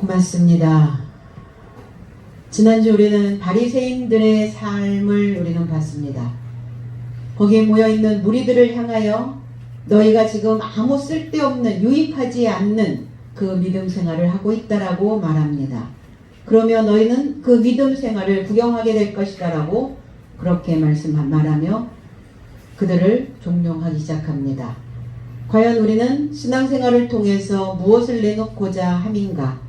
고맙습니다. 지난주 우리는 바리새인들의 삶을 우리는 봤습니다. 거기에 모여있는 무리들을 향하여 너희가 지금 아무 쓸데없는 유익하지 않는 그 믿음 생활을 하고 있다라고 말합니다. 그러면 너희는 그 믿음 생활을 구경하게 될 것이다 라고 그렇게 말하며 그들을 종용하기 시작합니다. 과연 우리는 신앙생활을 통해서 무엇을 내놓고자 함인가?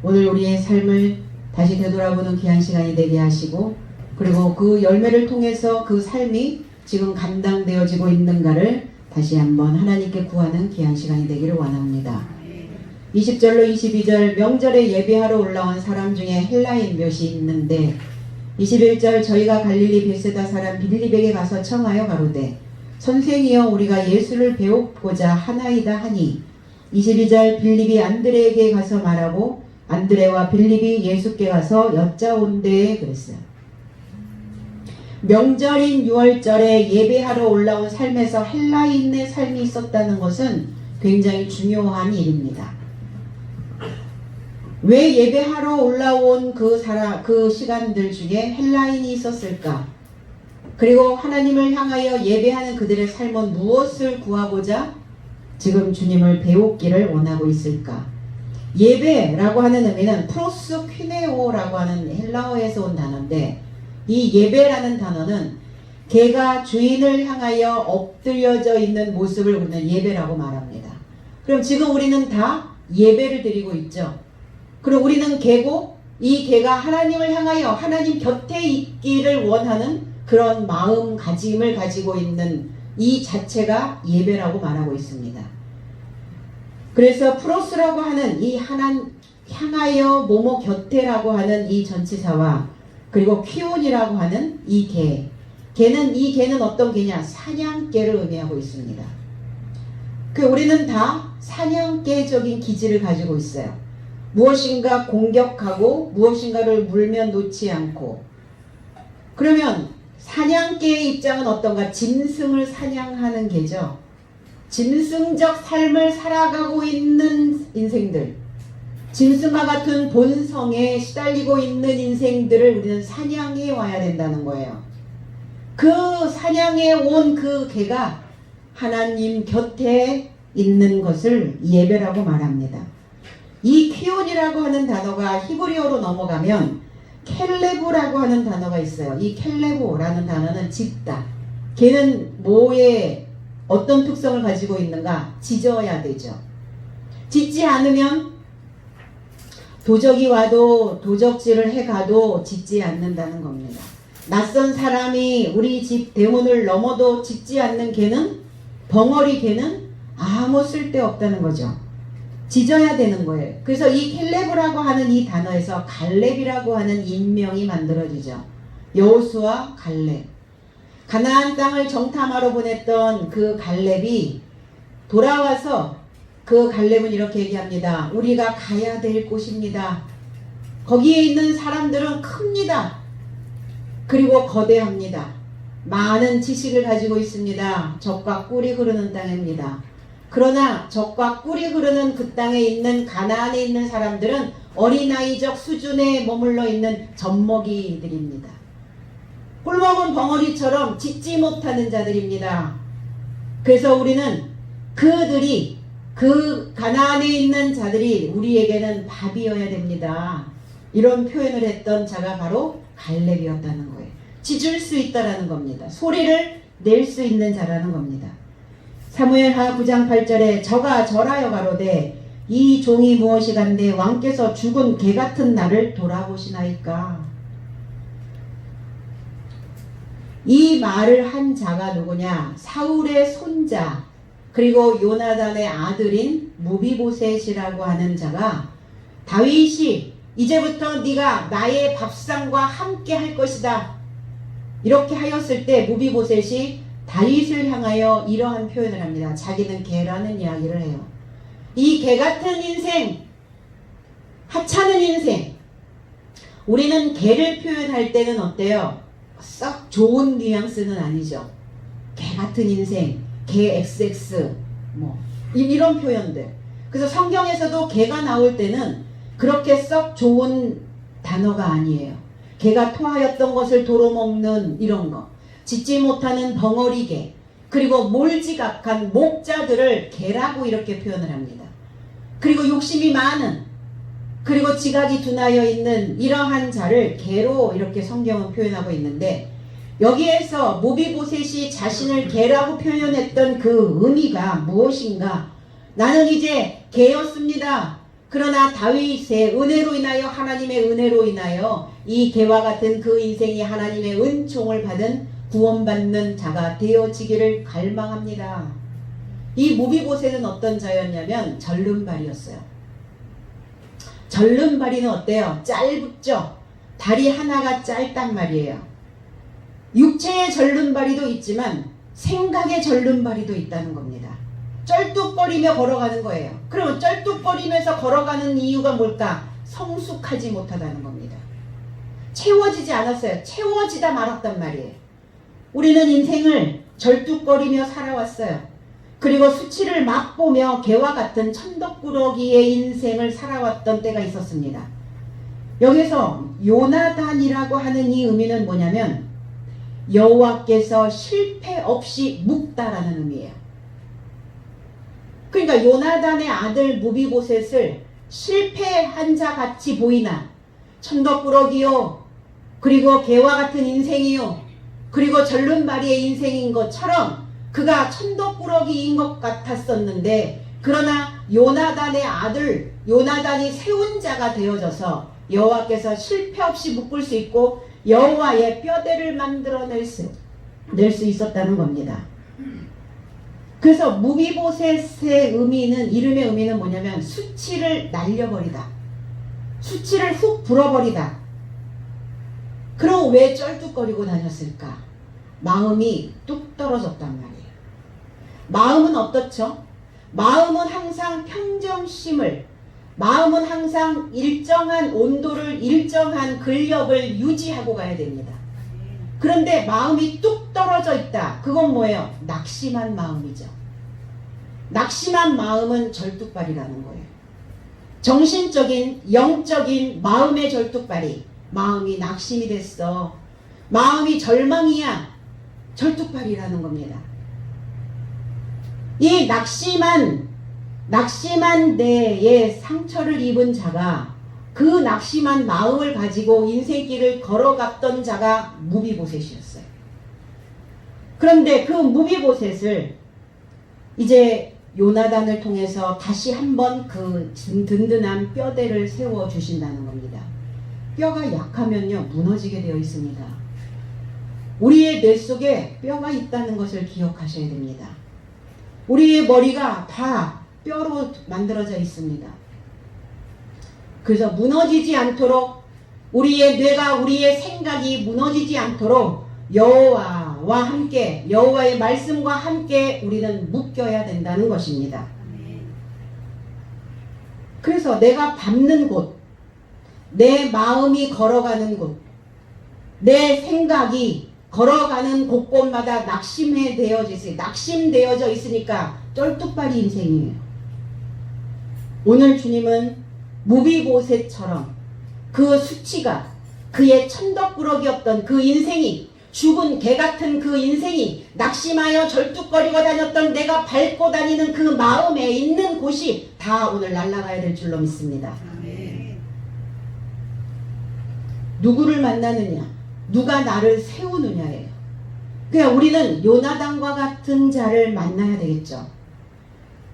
오늘 우리의 삶을 다시 되돌아보는 귀한 시간이 되게 하시고, 그리고 그 열매를 통해서 그 삶이 지금 감당되어지고 있는가를 다시 한번 하나님께 구하는 귀한 시간이 되기를 원합니다. 20절로 22절 명절에 예배하러 올라온 사람 중에 헬라인 몇이 있는데 21절 저희가 갈릴리 베세다 사람 빌립에게 가서 청하여 가로되 선생이여 우리가 예수를 배우고자 하나이다 하니 22절 빌립이 안드레에게 가서 말하고 안드레와 빌립이 예수께 가서 여짜온데 그랬어요. 명절인 6월절에 예배하러 올라온 삶에서 헬라인의 삶이 있었다는 것은 굉장히 중요한 일입니다. 왜 예배하러 올라온 그 시간들 중에 헬라인이 있었을까? 그리고 하나님을 향하여 예배하는 그들의 삶은 무엇을 구하고자 지금 주님을 배우기를 원하고 있을까? 예배라고 하는 의미는 프로스퀴네오라고 하는 헬라어에서 온 단어인데, 이 예배라는 단어는 개가 주인을 향하여 엎드려져 있는 모습을 우리는 예배라고 말합니다. 그럼 지금 우리는 다 예배를 드리고 있죠. 그리고 우리는 개고, 이 개가 하나님을 향하여 하나님 곁에 있기를 원하는 그런 마음가짐을 가지고 있는 이 자체가 예배라고 말하고 있습니다. 그래서 프로스라고 하는 이 향하여 뭐뭐 곁에라고 하는 이 전치사와 그리고 퀴온이라고 하는 이 이 개는 어떤 개냐? 사냥개를 의미하고 있습니다. 우리는 다 사냥개적인 기질을 가지고 있어요. 무엇인가 공격하고 무엇인가를 물면 놓지 않고. 그러면 사냥개의 입장은 어떤가? 짐승을 사냥하는 개죠. 짐승적 삶을 살아가고 있는 인생들, 짐승과 같은 본성에 시달리고 있는 인생들을 우리는 사냥해 와야 된다는 거예요. 그 사냥해 온 그 개가 하나님 곁에 있는 것을 예배라고 말합니다. 이 퀴온이라고 하는 단어가 히브리어로 넘어가면 켈레브라고 하는 단어가 있어요. 이 켈레브라는 단어는 짖다. 걔는 뭐에 어떤 특성을 가지고 있는가? 짖어야 되죠. 짖지 않으면 도적이 와도 도적질을 해가도 짖지 않는다는 겁니다. 낯선 사람이 우리 집 대문을 넘어도 짖지 않는 개는, 벙어리 개는 아무 쓸데없다는 거죠. 짖어야 되는 거예요. 그래서 이 켈레브라고 하는 이 단어에서 갈렙이라고 하는 인명이 만들어지죠. 여호수아 갈렙. 가나안 땅을 정탐하러 보냈던 그 갈렙이 돌아와서 그 갈렙은 이렇게 얘기합니다. 우리가 가야 될 곳입니다. 거기에 있는 사람들은 큽니다. 그리고 거대합니다. 많은 지식을 가지고 있습니다. 젖과 꿀이 흐르는 땅입니다. 그러나 젖과 꿀이 흐르는 그 땅에 있는 가나안에 있는 사람들은 어린아이적 수준에 머물러 있는 젖먹이들입니다. 꿀먹은 벙어리처럼 짖지 못하는 자들입니다. 그래서 우리는 그들이, 그 가나안에 있는 자들이 우리에게는 밥이어야 됩니다. 이런 표현을 했던 자가 바로 갈렙이었다는 거예요. 짖을 수 있다라는 겁니다. 소리를 낼 수 있는 자라는 겁니다. 사무엘하 9장 8절에 저가 절하여 가로되 이 종이 무엇이간데 왕께서 죽은 개같은 나를 돌아보시나이까. 이 말을 한 자가 누구냐? 사울의 손자 그리고 요나단의 아들인 무비보셋이라고 하는 자가 다윗이 이제부터 네가 나의 밥상과 함께 할 것이다 이렇게 하였을 때 무비보셋이 다윗을 향하여 이러한 표현을 합니다. 자기는 개라는 이야기를 해요. 이 개같은 인생, 하찮은 인생. 우리는 개를 표현할 때는 어때요? 썩 좋은 뉘앙스는 아니죠. 개같은 인생, 개 XX 뭐 이런 표현들. 그래서 성경에서도 개가 나올 때는 그렇게 썩 좋은 단어가 아니에요. 개가 토하였던 것을 도로 먹는 이런 거. 짖지 못하는 벙어리개. 그리고 몰지각한 목자들을 개라고 이렇게 표현을 합니다. 그리고 욕심이 많은, 그리고 지각이 둔하여 있는 이러한 자를 개로 이렇게 성경은 표현하고 있는데, 여기에서 모비보셋이 자신을 개라고 표현했던 그 의미가 무엇인가? 나는 이제 개였습니다. 그러나 다윗의 은혜로 인하여, 하나님의 은혜로 인하여 이 개와 같은 그 인생이 하나님의 은총을 받은 구원받는 자가 되어지기를 갈망합니다. 이 모비보셋은 어떤 자였냐면 절름발이었어요. 절름발이는 어때요? 짧죠? 다리 하나가 짧단 말이에요. 육체의 절름발이도 있지만 생각의 절름발이도 있다는 겁니다. 쩔뚝거리며 걸어가는 거예요. 그러면 쩔뚝거리면서 걸어가는 이유가 뭘까? 성숙하지 못하다는 겁니다. 채워지지 않았어요. 채워지다 말았단 말이에요. 우리는 인생을 절뚝거리며 살아왔어요. 그리고 수치를 맛보며 개와 같은 천덕꾸러기의 인생을 살아왔던 때가 있었습니다. 여기서 요나단이라고 하는 이 의미는 뭐냐면 여호와께서 실패 없이 묵다라는 의미예요. 그러니까 요나단의 아들 모비보셋을 실패한 자 같이 보이나, 천덕꾸러기요, 그리고 개와 같은 인생이요, 그리고 절름발이의 인생인 것처럼 그가 천덕꾸러기인 것 같았었는데, 그러나 요나단의 아들 요나단이 세운 자가 되어져서 여호와께서 실패 없이 묶을 수 있고 여호와의 뼈대를 만들어낼 수 있었다는 겁니다. 그래서 모비보셋의 의미는, 이름의 의미는 뭐냐면 수치를 날려버리다, 수치를 훅 불어버리다. 그럼 왜 쩔뚝거리고 다녔을까? 마음이 뚝 떨어졌단 말이에요. 마음은 어떻죠? 마음은 항상 평정심을, 마음은 항상 일정한 온도를, 일정한 근력을 유지하고 가야 됩니다. 그런데 마음이 뚝 떨어져 있다. 그건 뭐예요? 낙심한 마음이죠. 낙심한 마음은 절뚝발이라는 거예요. 정신적인, 영적인 마음의 절뚝발이, 마음이 낙심이 됐어, 마음이 절망이야, 절뚝발이라는 겁니다. 이 낙심한 데에 상처를 입은 자가, 그 낙심한 마음을 가지고 인생길을 걸어갔던 자가 모비보셋이었어요. 그런데 그 모비보셋을 이제 요나단을 통해서 다시 한번 그 든든한 뼈대를 세워주신다는 겁니다. 뼈가 약하면요 무너지게 되어 있습니다. 우리의 뇌 속에 뼈가 있다는 것을 기억하셔야 됩니다. 우리의 머리가 다 뼈로 만들어져 있습니다. 그래서 무너지지 않도록, 우리의 뇌가, 우리의 생각이 무너지지 않도록 여호와와 함께, 여호와의 말씀과 함께 우리는 묶여야 된다는 것입니다. 그래서 내가 밟는 곳, 내 마음이 걸어가는 곳, 내 생각이 걸어가는 곳곳마다 낙심되어져 있으니까 쩔뚝발이 인생이에요. 오늘 주님은 모비보셋처럼 그 수치가, 그의 천덕꾸러기였던 그 인생이, 죽은 개같은 그 인생이, 낙심하여 절뚝거리고 다녔던 내가 밟고 다니는 그 마음에 있는 곳이 다 오늘 날아가야 될 줄로 믿습니다. 누구를 만나느냐, 누가 나를 세우느냐예요. 그러니까 우리는 요나단과 같은 자를 만나야 되겠죠.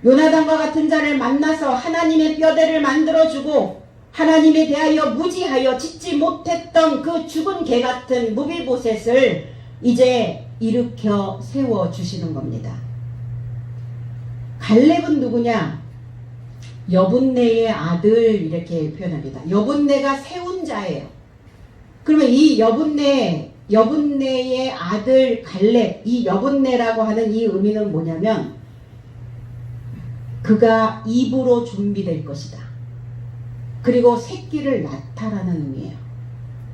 요나단과 같은 자를 만나서 하나님의 뼈대를 만들어주고, 하나님에 대하여 무지하여 짖지 못했던 그 죽은 개 같은 모비보셋을 이제 일으켜 세워주시는 겁니다. 갈렙은 누구냐? 여분네의 아들, 이렇게 표현합니다. 여분네가 세운 자예요. 그러면 이 여분네의 아들 갈렙, 이 여분네라고 하는 이 의미는 뭐냐면 그가 입으로 준비될 것이다. 그리고 새끼를 낳다라는 의미예요.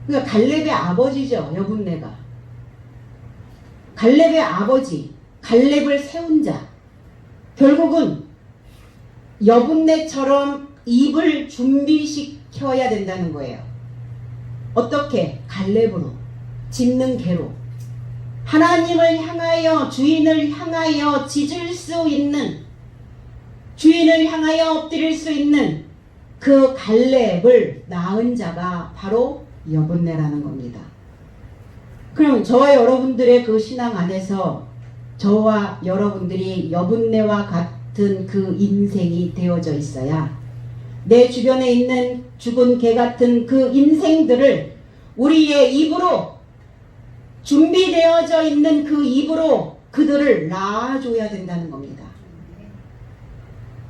그러니까 갈렙의 아버지죠, 여분네가. 갈렙의 아버지, 갈렙을 세운 자. 결국은 여분네처럼 입을 준비시켜야 된다는 거예요. 어떻게? 갈렙으로, 짚는 개로. 하나님을 향하여, 주인을 향하여 짖을 수 있는, 주인을 향하여 엎드릴 수 있는 그 갈렙을 낳은 자가 바로 여분네라는 겁니다. 그럼 저와 여러분들의 그 신앙 안에서 저와 여러분들이 여분네와 같은 그 인생이 되어져 있어야 내 주변에 있는 죽은 개 같은 그 인생들을 우리의 입으로, 준비되어져 있는 그 입으로 그들을 낳아줘야 된다는 겁니다.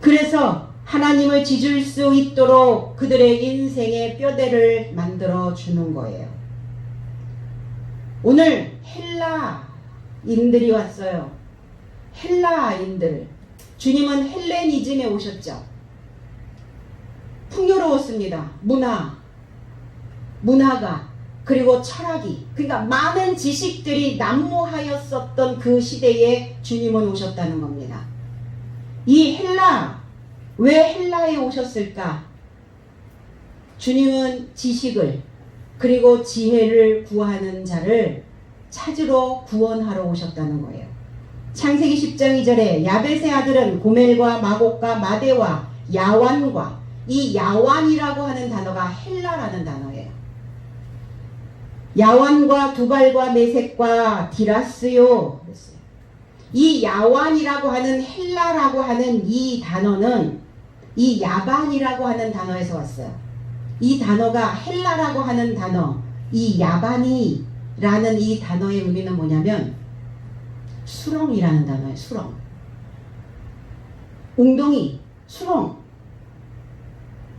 그래서 하나님을 짖을 수 있도록 그들의 인생의 뼈대를 만들어 주는 거예요. 오늘 헬라인들이 왔어요. 헬라인들. 주님은 헬레니즘에 오셨죠. 풍요로웠습니다. 문화가, 그리고 철학이, 그러니까 많은 지식들이 난무하였었던 그 시대에 주님은 오셨다는 겁니다. 이 왜 헬라에 오셨을까? 주님은 지식을, 그리고 지혜를 구하는 자를 찾으러 구원하러 오셨다는 거예요. 창세기 10장 2절에 야벳의 아들은 고멜과 마곡과 마대와 야완과, 이 야완이라고 하는 단어가 헬라라는 단어예요. 야완과 두발과 메색과 디라스요. 이 야완이라고 하는 헬라라고 하는 이 단어는 이 야반이라고 하는 단어에서 왔어요. 이 단어가 헬라라고 하는 단어, 이 야반이라는 이 단어의 의미는 뭐냐면 수렁이라는 단어예요. 수렁. 웅덩이, 수렁.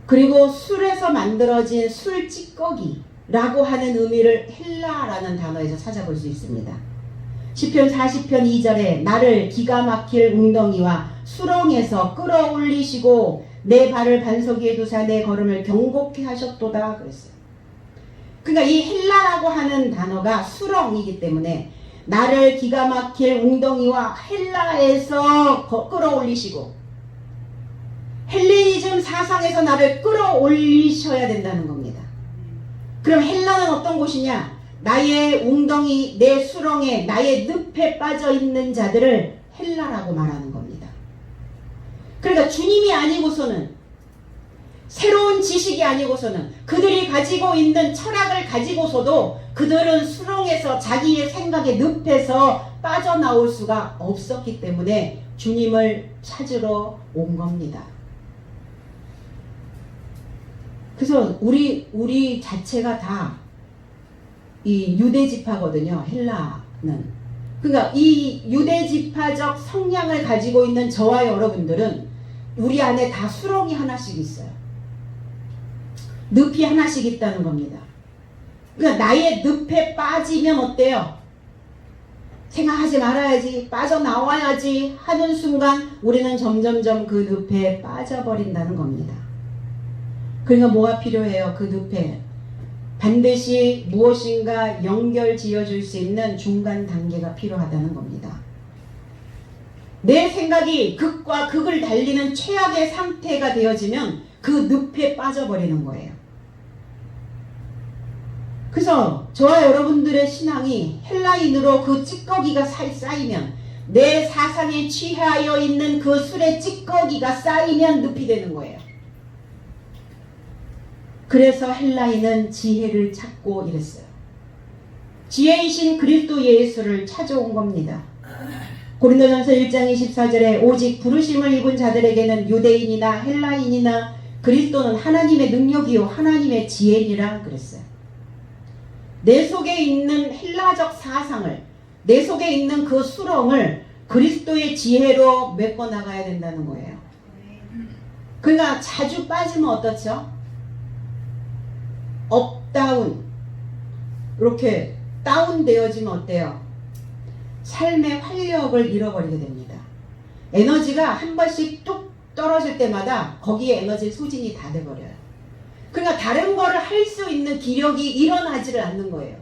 그리고 술에서 만들어진 술찌꺼기라고 하는 의미를 헬라라는 단어에서 찾아볼 수 있습니다. 시편 40편 2절에 나를 기가 막힐 웅덩이와 수렁에서 끌어올리시고 내 발을 반석 위에 두사 내 걸음을 경고케 하셨도다 그랬어요. 그러니까 이 헬라라고 하는 단어가 수렁이기 때문에 나를 기가 막힐 웅덩이와 헬라에서 끌어올리시고 헬레니즘 사상에서 나를 끌어올리셔야 된다는 겁니다. 그럼 헬라는 어떤 곳이냐? 나의 웅덩이, 내 수렁에, 나의 늪에 빠져 있는 자들을 헬라라고 말하는 겁니다. 그러니까 주님이 아니고서는, 새로운 지식이 아니고서는, 그들이 가지고 있는 철학을 가지고서도 그들은 수렁에서, 자기의 생각의 늪에서 빠져나올 수가 없었기 때문에 주님을 찾으러 온 겁니다. 그래서 우리 자체가 다 이 유대지파거든요. 헬라는. 그러니까 이 유대지파적 성향을 가지고 있는 저와 여러분들은 우리 안에 다 수렁이 하나씩 있어요. 늪이 하나씩 있다는 겁니다. 그러니까 나의 늪에 빠지면 어때요? 생각하지 말아야지, 빠져나와야지 하는 순간 우리는 점점점 그 늪에 빠져버린다는 겁니다. 그러니까 뭐가 필요해요? 그 늪에 반드시 무엇인가 연결 지어줄 수 있는 중간 단계가 필요하다는 겁니다. 내 생각이 극과 극을 달리는 최악의 상태가 되어지면 그 늪에 빠져버리는 거예요. 그래서 저와 여러분들의 신앙이 헬라인으로 그 찌꺼기가 쌓이면, 내 사상에 취하여 있는 그 술의 찌꺼기가 쌓이면 늪이 되는 거예요. 그래서 헬라인은 지혜를 찾고 이랬어요. 지혜이신 그리스도 예수를 찾아온 겁니다. 고린도전서 1장 24절에 오직 부르심을 입은 자들에게는 유대인이나 헬라인이나 그리스도는 하나님의 능력이요 하나님의 지혜니라 그랬어요. 내 속에 있는 헬라적 사상을, 내 속에 있는 그 수렁을 그리스도의 지혜로 메꿔나가야 된다는 거예요. 그러니까 자주 빠지면 어떻죠? 업다운, 이렇게 다운되어지면 어때요? 삶의 활력을 잃어버리게 됩니다. 에너지가 한 번씩 뚝 떨어질 때마다 거기에 에너지 소진이 다 돼버려요. 그러니까 다른 거를 할 수 있는 기력이 일어나지를 않는 거예요.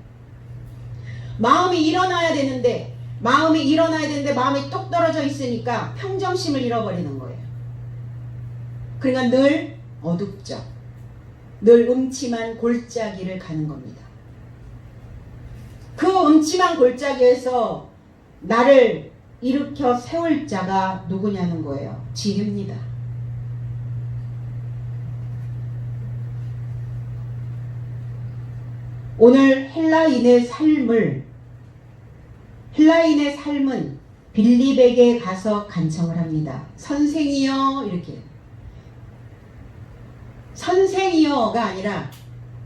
마음이 일어나야 되는데 마음이 뚝 떨어져 있으니까 평정심을 잃어버리는 거예요. 그러니까 늘 어둡죠. 늘 음침한 골짜기를 가는 겁니다. 그 음침한 골짜기에서 나를 일으켜 세울 자가 누구냐는 거예요. 지혜입니다. 오늘 헬라인의 삶은 빌립에게 가서 간청을 합니다. 선생이여, 이렇게. 선생이여가 아니라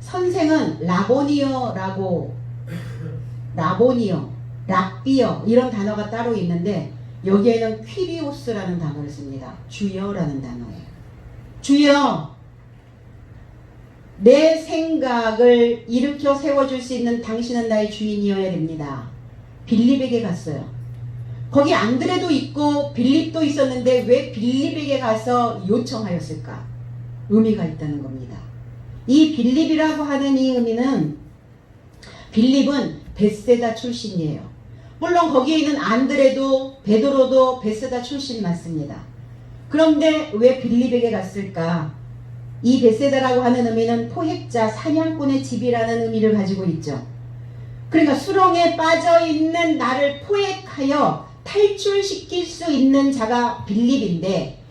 선생은 라보니어, 랍비어 이런 단어가 따로 있는데 여기에는 퀴리오스라는 단어를 씁니다. 주여라는 단어예요. 주여, 내 생각을 일으켜 세워줄 수 있는 당신은 나의 주인이어야 됩니다. 빌립에게 갔어요. 거기 안드레도 있고 빌립도 있었는데 왜 빌립에게 가서 요청하였을까? 의미가 있다는 겁니다. 이 빌립이라고 하는 이 의미는, 빌립은 벳세다 출신이에요. 물론 거기에 있는 안드레도 베드로도 벳세다 출신 맞습니다. 그런데 왜 빌립에게 갔을까? 이 벳세다라고 하는 의미는 포획자, 사냥꾼의 집이라는 의미를 가지고 있죠. 그러니까 수렁에 빠져있는 나를 포획하여 탈출시킬 수 있는 자가 빌립인데,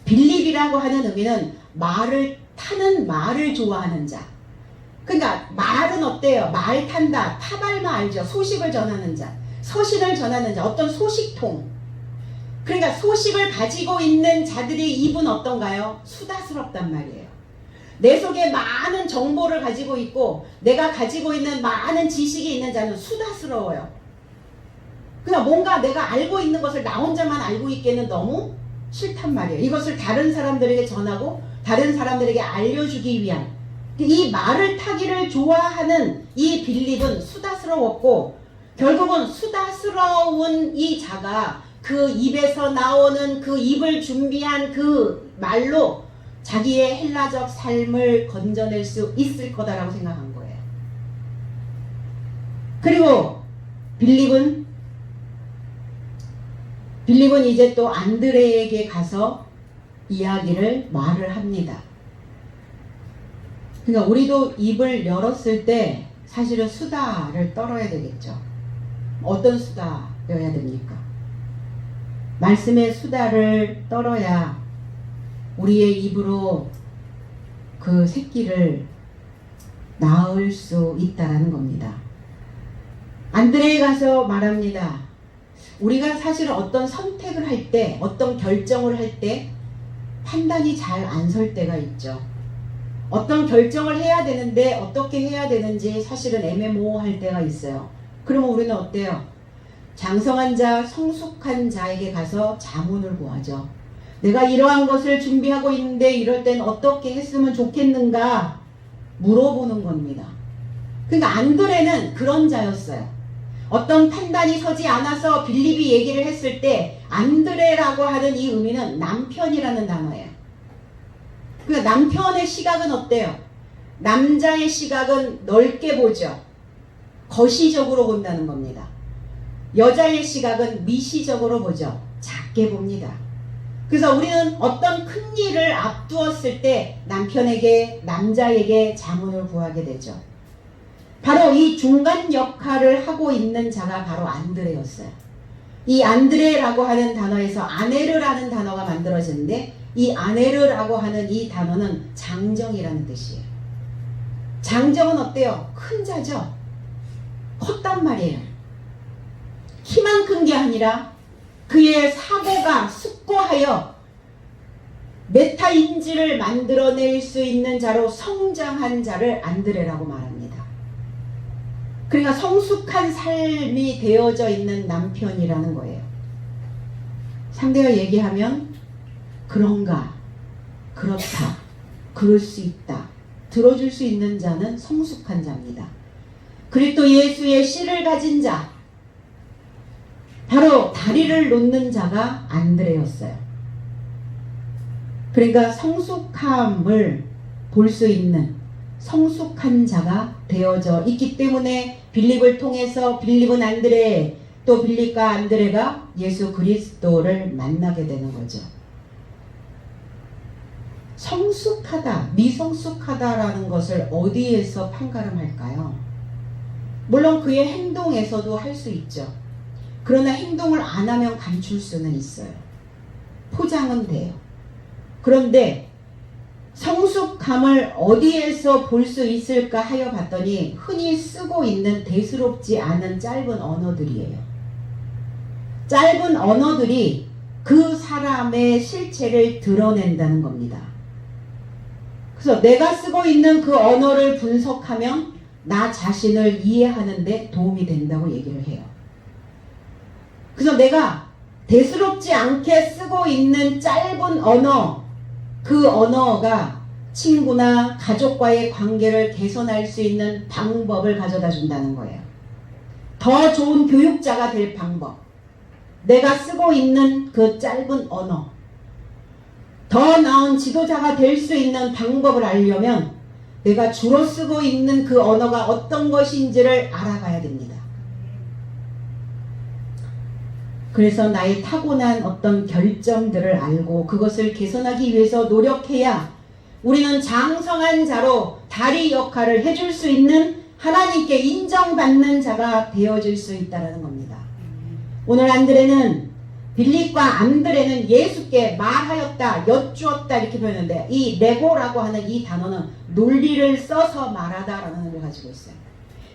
빌립이라고 하는 의미는 말을 타는, 말을 좋아하는 자. 그러니까 말은 어때요? 말 탄다. 타발마 알죠? 소식을 전하는 자. 서신을 전하는 자. 어떤 소식통. 그러니까 소식을 가지고 있는 자들의 입은 어떤가요? 수다스럽단 말이에요. 내 속에 많은 정보를 가지고 있고 내가 가지고 있는 많은 지식이 있는 자는 수다스러워요. 그냥 뭔가 내가 알고 있는 것을 나 혼자만 알고 있기에는 너무 싫단 말이에요. 이것을 다른 사람들에게 전하고 다른 사람들에게 알려주기 위한, 이 말을 타기를 좋아하는 이 빌립은 수다스러웠고, 결국은 수다스러운 이 자가 그 입에서 나오는 그 입을 준비한 그 말로 자기의 헬라적 삶을 건져낼 수 있을 거다라고 생각한 거예요. 그리고 빌립은 이제 또 안드레에게 가서 이야기를 말을 합니다. 그러니까 우리도 입을 열었을 때 사실은 수다를 떨어야 되겠죠. 어떤 수다여야 됩니까? 말씀의 수다를 떨어야 우리의 입으로 그 새끼를 낳을 수 있다라는 겁니다. 안드레에 가서 말합니다. 우리가 사실은 어떤 선택을 할 때, 어떤 결정을 할 때 판단이 잘 안 설 때가 있죠. 어떤 결정을 해야 되는데 어떻게 해야 되는지 사실은 애매모호할 때가 있어요. 그러면 우리는 어때요? 장성한 자, 성숙한 자에게 가서 자문을 구하죠. 내가 이러한 것을 준비하고 있는데 이럴 땐 어떻게 했으면 좋겠는가 물어보는 겁니다. 그러니까 안드레는 그런 자였어요. 어떤 판단이 서지 않아서 빌립이 얘기를 했을 때 안드레라고 하는 이 의미는 남편이라는 단어예요. 그러니까 남편의 시각은 어때요? 남자의 시각은 넓게 보죠. 거시적으로 본다는 겁니다. 여자의 시각은 미시적으로 보죠. 작게 봅니다. 그래서 우리는 어떤 큰 일을 앞두었을 때 남자에게 자문을 구하게 되죠. 바로 이 중간 역할을 하고 있는 자가 바로 안드레였어요. 이 안드레라고 하는 단어에서 아네르라는 단어가 만들어졌는데, 이 아네르라고 하는 이 단어는 장정이라는 뜻이에요. 장정은 어때요? 큰 자죠? 컸단 말이에요. 키만 큰 게 아니라 그의 사고가 숙고하여 메타인지를 만들어낼 수 있는 자로 성장한 자를 안드레라고 말합니다. 그러니까 성숙한 삶이 되어져 있는 남편이라는 거예요. 상대가 얘기하면 그런가, 그렇다, 그럴 수 있다, 들어줄 수 있는 자는 성숙한 자입니다. 그리스도 예수의 씨를 가진 자, 바로 다리를 놓는 자가 안드레였어요. 그러니까 성숙함을 볼 수 있는 성숙한 자가 되어져 있기 때문에 빌립을 통해서 빌립은 안드레, 또 빌립과 안드레가 예수 그리스도를 만나게 되는 거죠. 성숙하다, 미성숙하다라는 것을 어디에서 판가름할까요? 물론 그의 행동에서도 할 수 있죠. 그러나 행동을 안 하면 감출 수는 있어요. 포장은 돼요. 그런데 성숙함을 어디에서 볼 수 있을까 하여 봤더니 흔히 쓰고 있는 대수롭지 않은 짧은 언어들이에요. 짧은 언어들이 그 사람의 실체를 드러낸다는 겁니다. 그래서 내가 쓰고 있는 그 언어를 분석하면 나 자신을 이해하는 데 도움이 된다고 얘기를 해요. 그래서 내가 대수롭지 않게 쓰고 있는 짧은 언어, 그 언어가 친구나 가족과의 관계를 개선할 수 있는 방법을 가져다 준다는 거예요. 더 좋은 교육자가 될 방법. 내가 쓰고 있는 그 짧은 언어. 더 나은 지도자가 될 수 있는 방법을 알려면 내가 주로 쓰고 있는 그 언어가 어떤 것인지를 알아가야 됩니다. 그래서 나의 타고난 어떤 결점들을 알고 그것을 개선하기 위해서 노력해야 우리는 장성한 자로 다리 역할을 해줄 수 있는 하나님께 인정받는 자가 되어질 수 있다는 겁니다. 오늘 안드레는 빌립과 안드레는 예수께 말하였다, 여쭈었다 이렇게 표현하는데 이 레고라고 하는 이 단어는 논리를 써서 말하다라는 의미를 가지고 있어요.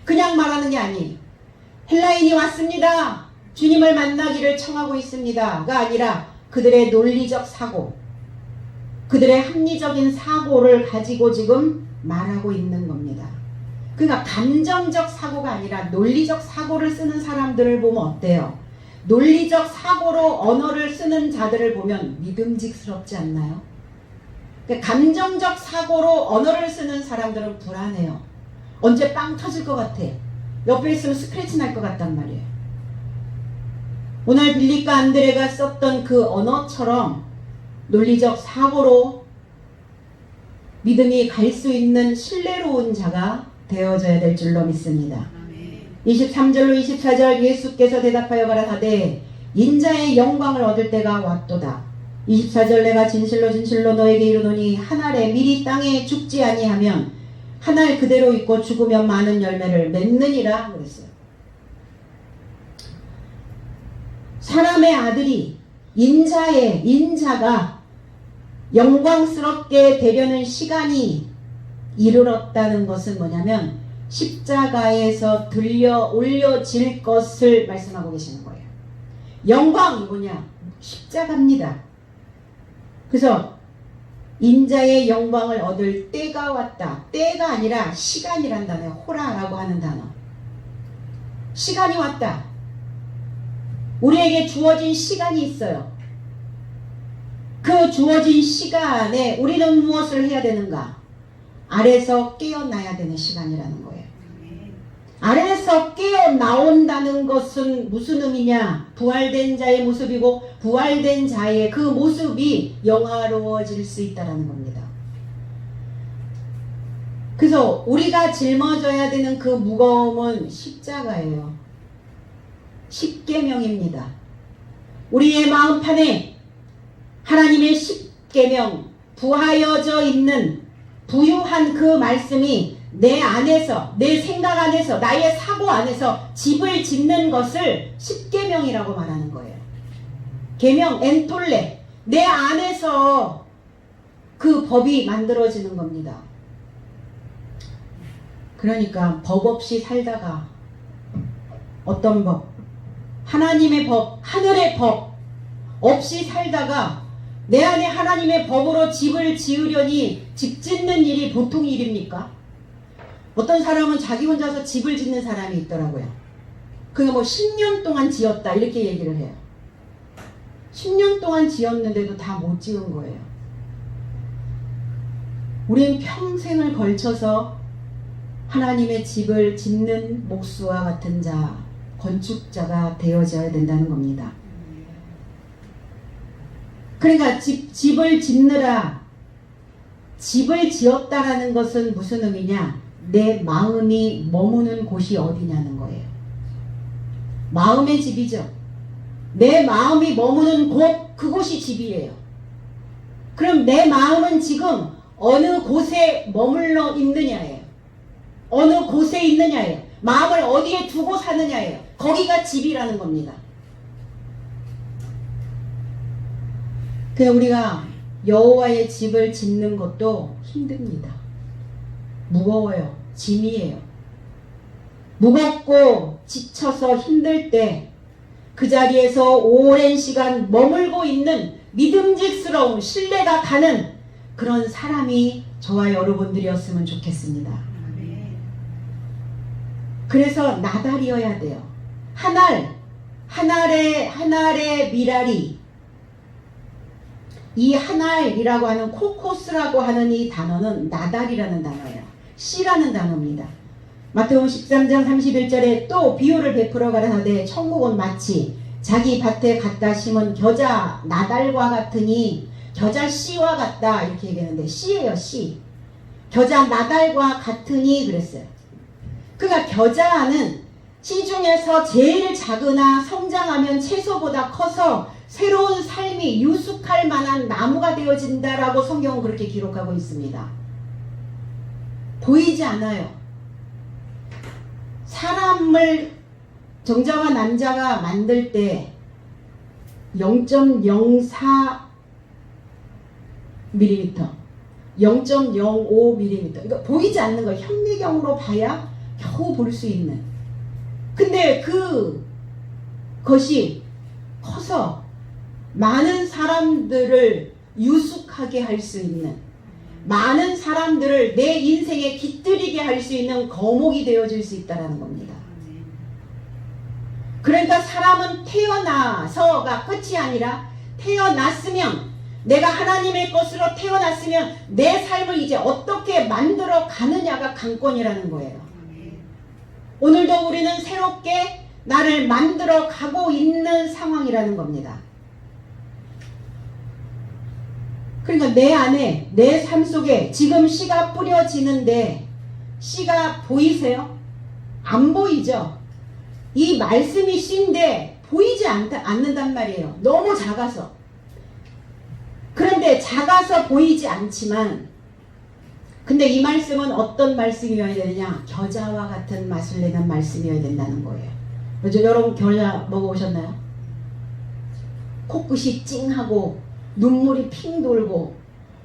그냥 말하는 게 아니에요. 헬라인이 왔습니다. 주님을 만나기를 청하고 있습니다가 아니라 그들의 논리적 사고, 그들의 합리적인 사고를 가지고 지금 말하고 있는 겁니다. 그러니까 감정적 사고가 아니라 논리적 사고를 쓰는 사람들을 보면 어때요? 논리적 사고로 언어를 쓰는 자들을 보면 믿음직스럽지 않나요? 그러니까 감정적 사고로 언어를 쓰는 사람들은 불안해요. 언제 빵 터질 것 같아. 옆에 있으면 스크래치 날 것 같단 말이에요. 오늘 빌립과 안드레가 썼던 그 언어처럼 논리적 사고로 믿음이 갈 수 있는 신뢰로운 자가 되어져야 될 줄로 믿습니다. 23절로 24절 예수께서 대답하여 가라사대 인자의 영광을 얻을 때가 왔도다. 24절 내가 진실로 진실로 너에게 이르노니 한 알에 미리 땅에 죽지 아니하면 한 알 그대로 있고 죽으면 많은 열매를 맺느니라 그랬어요. 사람의 아들이 인자가 영광스럽게 되려는 시간이 이르렀다는 것은 뭐냐면 십자가에서 들려 올려질 것을 말씀하고 계시는 거예요. 영광이 뭐냐? 십자가입니다. 그래서 인자의 영광을 얻을 때가 왔다. 때가 아니라 시간이란 단어예요. 호라라고 하는 단어. 시간이 왔다. 우리에게 주어진 시간이 있어요. 그 주어진 시간에 우리는 무엇을 해야 되는가? 아래서 깨어나야 되는 시간이라는 거예요. 아래에서 깨어나온다는 것은 무슨 의미냐? 부활된 자의 모습이고 부활된 자의 그 모습이 영화로워질 수 있다는 겁니다. 그래서 우리가 짊어져야 되는 그 무거움은 십자가예요. 십계명입니다. 우리의 마음판에 하나님의 십계명 부하여져 있는 부유한 그 말씀이 내 안에서, 내 생각 안에서, 나의 사고 안에서 집을 짓는 것을 십계명이라고 말하는 거예요. 계명, 엔톨레, 내 안에서 그 법이 만들어지는 겁니다. 그러니까 법 없이 살다가 어떤 법, 하나님의 법, 하늘의 법 없이 살다가 내 안에 하나님의 법으로 집을 지으려니 집 짓는 일이 보통 일입니까? 어떤 사람은 자기 혼자서 집을 짓는 사람이 있더라고요. 그게 뭐 10년 동안 지었다 이렇게 얘기를 해요. 10년 동안 지었는데도 다 못 지은 거예요. 우리는 평생을 걸쳐서 하나님의 집을 짓는 목수와 같은 자, 건축자가 되어져야 된다는 겁니다. 그러니까 집을 짓느라 집을 지었다라는 것은 무슨 의미냐? 내 마음이 머무는 곳이 어디냐는 거예요. 마음의 집이죠. 내 마음이 머무는 곳, 그곳이 집이에요. 그럼 내 마음은 지금 어느 곳에 머물러 있느냐예요. 어느 곳에 있느냐예요. 마음을 어디에 두고 사느냐예요. 거기가 집이라는 겁니다. 그냥 우리가 여호와의 집을 짓는 것도 힘듭니다. 무거워요. 짐이에요. 무겁고 지쳐서 힘들 때 그 자리에서 오랜 시간 머물고 있는 믿음직스러운 신뢰가 가는 그런 사람이 저와 여러분들이었으면 좋겠습니다. 그래서 나달이어야 돼요. 한 알의 미랄이, 이 한 알이라고 하는 코코스라고 하는 이 단어는 나달이라는 단어예요. 씨라는 단어입니다. 마태복음 13장 31절에 또 비유를 베풀어 가라사대 천국은 마치 자기 밭에 갖다 심은 겨자 나달과 같으니, 겨자 씨와 같다 이렇게 얘기하는데 씨예요. 씨. 겨자 나달과 같으니 그랬어요. 그러니까 겨자는 씨 중에서 제일 작으나 성장하면 채소보다 커서 새로운 삶이 유숙할 만한 나무가 되어진다라고 성경은 그렇게 기록하고 있습니다. 보이지 않아요. 사람을 정자와 남자가 만들 때 0.04mm, 0.05mm, 그러니까 보이지 않는 거예요. 현미경으로 봐야 겨우 볼 수 있는. 근데 그것이 커서 많은 사람들을 유숙하게 할 수 있는, 많은 사람들을 내 인생에 깃들이게 할 수 있는 거목이 되어줄 수 있다는 겁니다. 그러니까 사람은 태어나서가 끝이 아니라 태어났으면, 내가 하나님의 것으로 태어났으면 내 삶을 이제 어떻게 만들어 가느냐가 관건이라는 거예요. 오늘도 우리는 새롭게 나를 만들어 가고 있는 상황이라는 겁니다. 그러니까 내 안에, 내 삶 속에 지금 씨가 뿌려지는데, 씨가 보이세요? 안 보이죠? 이 말씀이 씨인데 보이지 않는단 말이에요. 너무 작아서. 그런데 작아서 보이지 않지만, 근데 이 말씀은 어떤 말씀이어야 되느냐? 겨자와 같은 맛을 내는 말씀이어야 된다는 거예요. 그렇죠? 여러분 겨자 먹어보셨나요? 코끝이 찡하고 눈물이 핑 돌고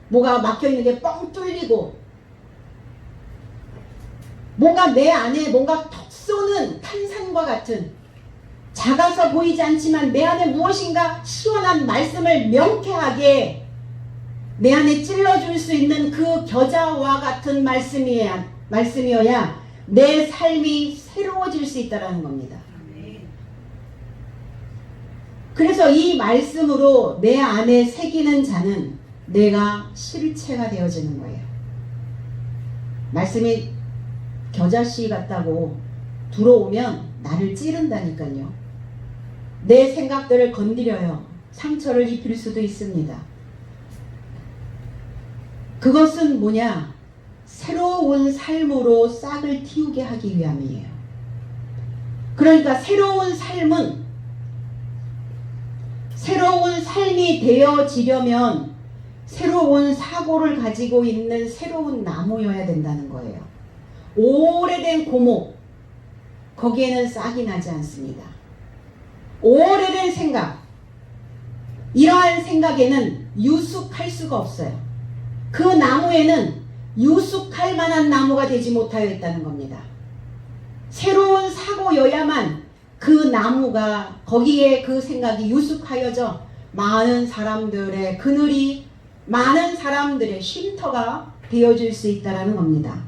뭐가 막혀있는 게 뻥 뚫리고 뭔가 내 안에 뭔가 톡 쏘는 탄산과 같은, 작아서 보이지 않지만 내 안에 무엇인가 시원한 말씀을 명쾌하게 내 안에 찔러줄 수 있는 그 겨자와 같은 말씀이어야 내 삶이 새로워질 수 있다는 겁니다. 그래서 이 말씀으로 내 안에 새기는 자는 내가 실체가 되어지는 거예요. 말씀이 겨자씨 같다고 들어오면 나를 찌른다니까요. 내 생각들을 건드려요. 상처를 입힐 수도 있습니다. 그것은 뭐냐? 새로운 삶으로 싹을 틔우게 하기 위함이에요. 그러니까 새로운 삶이 되어지려면 새로운 사고를 가지고 있는 새로운 나무여야 된다는 거예요. 오래된 고목, 거기에는 싹이 나지 않습니다. 오래된 생각, 이러한 생각에는 유숙할 수가 없어요. 그 나무에는 유숙할 만한 나무가 되지 못하여 있다는 겁니다. 새로운 사고여야만 그 나무가, 거기에 그 생각이 유숙하여져 많은 사람들의 그늘이, 많은 사람들의 쉼터가 되어줄 수 있다는 겁니다.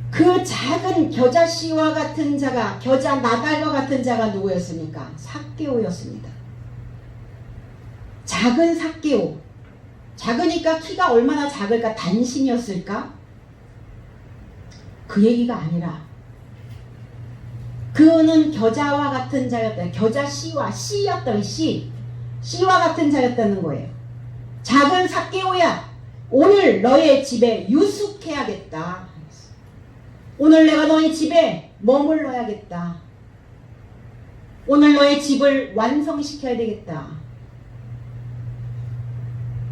그 작은 겨자씨와 같은 자가, 겨자 나달과 같은 자가 누구였습니까? 삭개오였습니다. 작은 삭개오. 작으니까 키가 얼마나 작을까? 단신이었을까? 그 얘기가 아니라 그는 겨자와 같은 자였다. 겨자씨와 씨였던 씨와 같은 자였다는 거예요. 작은 삭개오야, 오늘 너의 집에 유숙해야겠다. 오늘 내가 너의 집에 머물러야겠다. 오늘 너의 집을 완성시켜야 되겠다.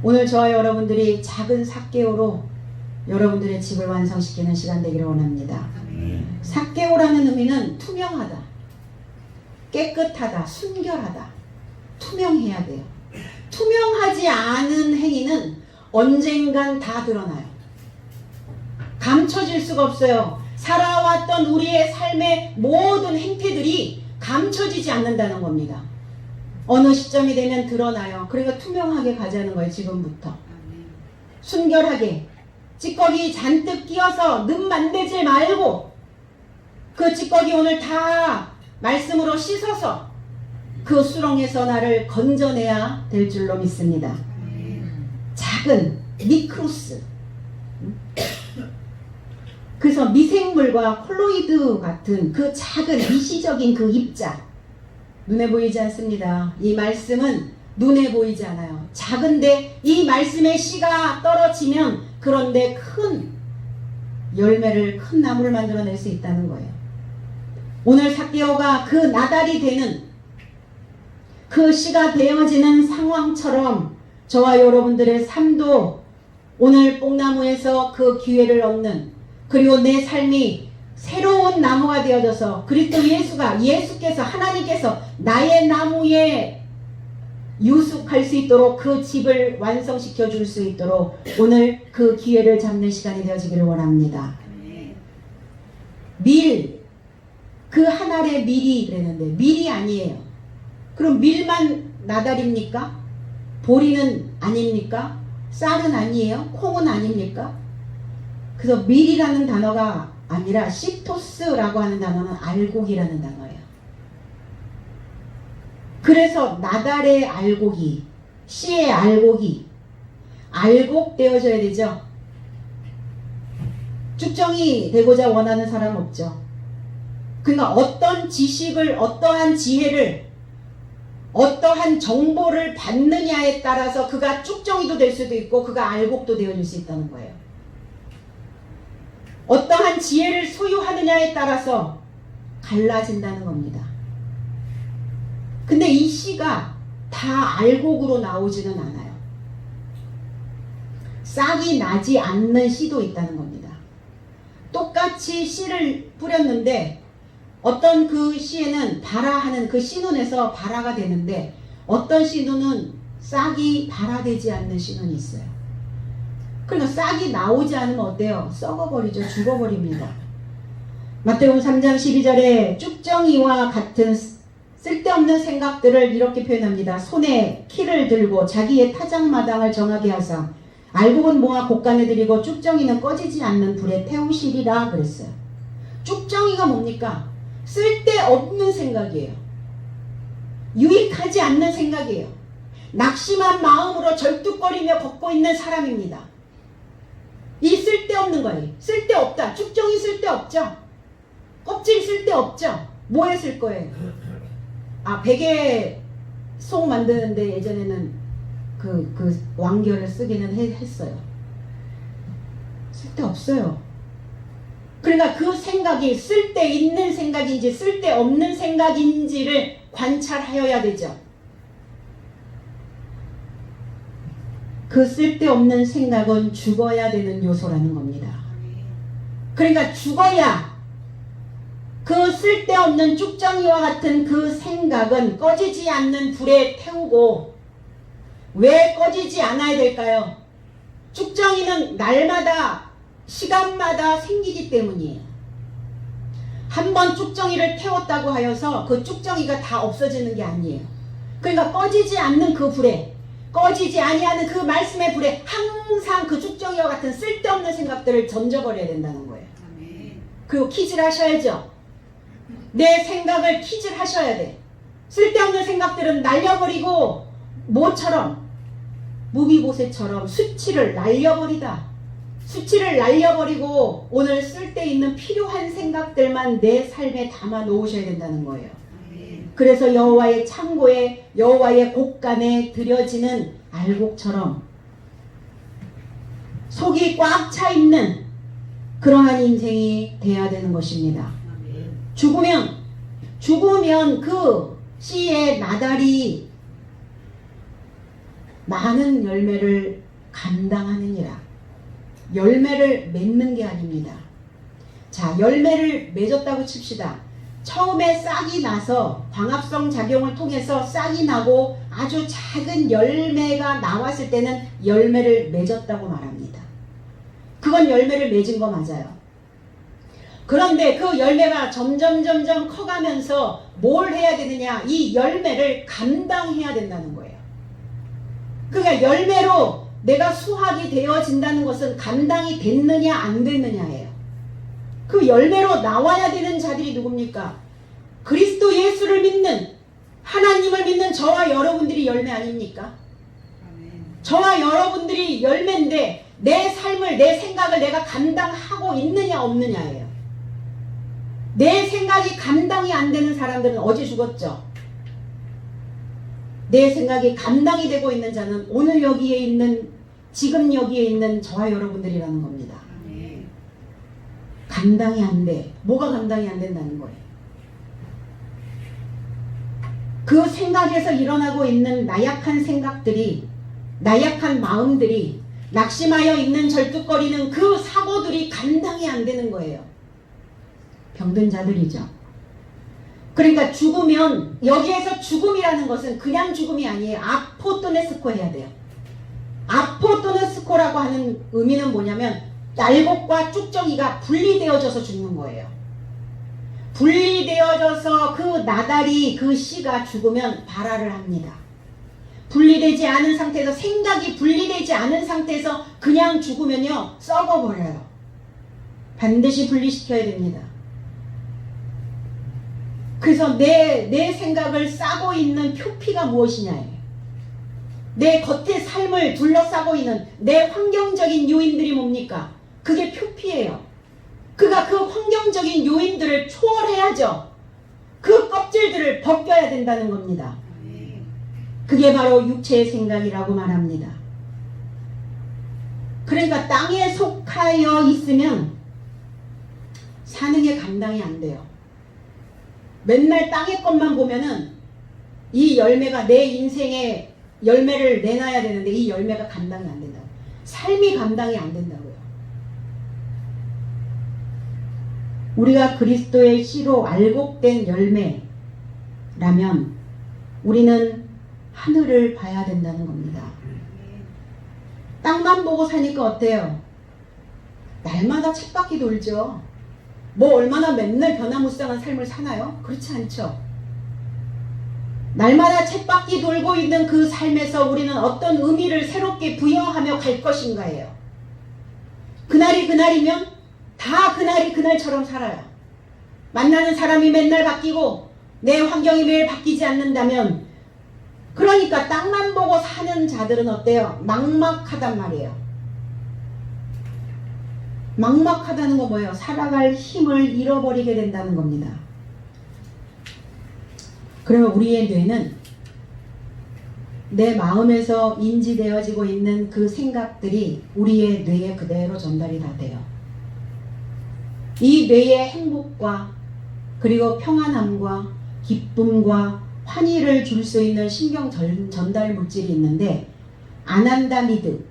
오늘 저와 여러분들이 작은 삭개오로 여러분들의 집을 완성시키는 시간 되기를 원합니다. 삭개오라는 의미는 투명하다, 깨끗하다, 순결하다, 투명해야 돼요. 투명하지 않은 행위는 언젠간 다 드러나요. 감춰질 수가 없어요. 살아왔던 우리의 삶의 모든 행태들이 감춰지지 않는다는 겁니다. 어느 시점이 되면 드러나요. 그러니까 투명하게 가자는 거예요. 지금부터. 순결하게. 찌꺼기 잔뜩 끼어서 ным 만들지 말고 그 찌꺼기 오늘 다 말씀으로 씻어서 그 수렁에서 나를 건져내야 될 줄로 믿습니다. 작은 미크로스. 그래서 미생물과 콜로이드 같은 그 작은 미시적인 그 입자 눈에 보이지 않습니다. 이 말씀은 눈에 보이지 않아요. 작은데 이 말씀의 씨가 떨어지면 그런데 큰 열매를, 큰 나무를 만들어낼 수 있다는 거예요. 오늘 삭개오가 그 나달이 되는 그 씨가 되어지는 상황처럼 저와 여러분들의 삶도 오늘 뽕나무에서 그 기회를 얻는, 그리고 내 삶이 새로운 나무가 되어져서 그리스도 예수께서 하나님께서 나의 나무에 유숙할 수 있도록 그 집을 완성시켜 줄 수 있도록 오늘 그 기회를 잡는 시간이 되어지기를 원합니다. 밀, 그 한 알의 밀이 그랬는데 밀이 아니에요. 그럼 밀만 나달입니까? 보리는 아닙니까? 쌀은 아니에요? 콩은 아닙니까? 그래서 밀이라는 단어가 아니라 시토스라고 하는 단어는 알곡이라는 단어예요. 그래서 나달의 알곡이, 씨의 알곡이 알곡되어져야 되죠. 쭉정이 되고자 원하는 사람 없죠. 그러니까 어떤 지식을, 어떠한 지혜를, 어떠한 정보를 받느냐에 따라서 그가 쭉정이도 될 수도 있고 그가 알곡도 되어질 수 있다는 거예요. 어떠한 지혜를 소유하느냐에 따라서 갈라진다는 겁니다. 근데 이 씨가 다 알곡으로 나오지는 않아요. 싹이 나지 않는 씨도 있다는 겁니다. 똑같이 씨를 뿌렸는데 어떤 그 씨에는 발화하는 그 씨눈에서 발화가 되는데 어떤 씨눈은 싹이 발화되지 않는 씨눈이 있어요. 그러니까 싹이 나오지 않으면 어때요? 썩어버리죠. 죽어버립니다. 마태복음 3장 12절에 쭉정이와 같은 쓸데없는 생각들을 이렇게 표현합니다. 손에 키를 들고 자기의 타작마당을 정하게 하사 알곡은 모아 곡간에 들이고 쭉정이는 꺼지지 않는 불에 태우시리라 그랬어요. 쭉정이가 뭡니까? 쓸데없는 생각이에요. 유익하지 않는 생각이에요. 낙심한 마음으로 절뚝거리며 걷고 있는 사람입니다. 이 쓸데없는 거예요. 쓸데없다. 쭉정이 쓸데없죠. 껍질 쓸데없죠. 뭐에 쓸 거예요? 베개 속 만드는데 예전에는 그 왕결을 쓰기는 했어요. 쓸데없어요. 그러니까 그 생각이 쓸데있는 생각인지 쓸데없는 생각인지를 관찰하여야 되죠. 그 쓸데없는 생각은 죽어야 되는 요소라는 겁니다. 그러니까 죽어야 그 쓸데없는 쭉정이와 같은 그 생각은 꺼지지 않는 불에 태우고, 왜 꺼지지 않아야 될까요? 쭉정이는 날마다 시간마다 생기기 때문이에요. 한번 쭉정이를 태웠다고 하여서 그 쭉정이가 다 없어지는 게 아니에요. 그러니까 꺼지지 않는 그 불에, 꺼지지 아니하는 그 말씀의 불에 항상 그 쭉정이와 같은 쓸데없는 생각들을 던져버려야 된다는 거예요. 그리고 퀴즈를 하셔야죠. 내 생각을 퀴즈를 하셔야 돼. 쓸데없는 생각들은 날려버리고 뭐처럼, 무비보셋처럼 수치를 날려버리다. 수치를 날려버리고 오늘 쓸데있는 필요한 생각들만 내 삶에 담아 놓으셔야 된다는 거예요. 그래서 여호와의 창고에, 여호와의 곡간에 들여지는 알곡처럼 속이 꽉 차 있는 그러한 인생이 돼야 되는 것입니다. 죽으면 그 씨의 나달이 많은 열매를 감당하느니라. 열매를 맺는 게 아닙니다. 자, 열매를 맺었다고 칩시다. 처음에 싹이 나서 광합성 작용을 통해서 싹이 나고 아주 작은 열매가 나왔을 때는 열매를 맺었다고 말합니다. 그건 열매를 맺은 거 맞아요. 그런데 그 열매가 점점 커가면서 뭘 해야 되느냐? 이 열매를 감당해야 된다는 거예요. 그러니까 열매로 내가 수확이 되어진다는 것은 감당이 됐느냐 안 됐느냐예요. 그 열매로 나와야 되는 자들이 누굽니까? 그리스도 예수를 믿는, 하나님을 믿는 저와 여러분들이 열매 아닙니까? 저와 여러분들이 열매인데 내 삶을, 내 생각을 내가 감당하고 있느냐 없느냐예요. 내 생각이 감당이 안 되는 사람들은 어제 죽었죠. 내 생각이 감당이 되고 있는 자는 오늘 여기에 있는, 지금 여기에 있는 저와 여러분들이라는 겁니다. 감당이 안 돼. 뭐가 감당이 안 된다는 거예요? 그 생각에서 일어나고 있는 나약한 생각들이, 나약한 마음들이, 낙심하여 있는 절뚝거리는 그 사고들이 감당이 안 되는 거예요. 병든 자들이죠. 그러니까 죽으면, 여기에서 죽음이라는 것은 그냥 죽음이 아니에요. 아포토네스코 해야 돼요. 아포토네스코라고 하는 의미는 뭐냐면 날곡과 쭉정이가 분리되어져서 죽는 거예요. 분리되어져서 그 나달이, 그 씨가 죽으면 발화를 합니다. 분리되지 않은 상태에서, 생각이 분리되지 않은 상태에서 그냥 죽으면요 썩어버려요. 반드시 분리시켜야 됩니다. 그래서 내 생각을 싸고 있는 표피가 무엇이냐예요. 내 겉의 삶을 둘러싸고 있는 내 환경적인 요인들이 뭡니까? 그게 표피예요. 그가 그 환경적인 요인들을 초월해야죠. 그 껍질들을 벗겨야 된다는 겁니다. 그게 바로 육체의 생각이라고 말합니다. 그러니까 땅에 속하여 있으면 사는 게 감당이 안 돼요. 맨날 땅의 것만 보면은 이 열매가, 내 인생에 열매를 내놔야 되는데 이 열매가 감당이 안 된다고. 삶이 감당이 안 된다고요. 우리가 그리스도의 씨로 알곡된 열매라면 우리는 하늘을 봐야 된다는 겁니다. 땅만 보고 사니까 어때요? 날마다 쳇바퀴 돌죠. 뭐 얼마나 맨날 변화무쌍한 삶을 사나요? 그렇지 않죠. 날마다 쳇바퀴 돌고 있는 그 삶에서 우리는 어떤 의미를 새롭게 부여하며 갈 것인가예요. 그날이 그날이면 다 그날이 그날처럼 살아요. 만나는 사람이 맨날 바뀌고 내 환경이 매일 바뀌지 않는다면, 그러니까 땅만 보고 사는 자들은 어때요? 막막하단 말이에요. 막막하다는 거 뭐예요? 살아갈 힘을 잃어버리게 된다는 겁니다. 그러면 우리의 뇌는 내 마음에서 인지되어지고 있는 그 생각들이 우리의 뇌에 그대로 전달이 다 돼요. 이 뇌의 행복과 그리고 평안함과 기쁨과 환희를 줄 수 있는 신경 전달 물질이 있는데, 아난다미드,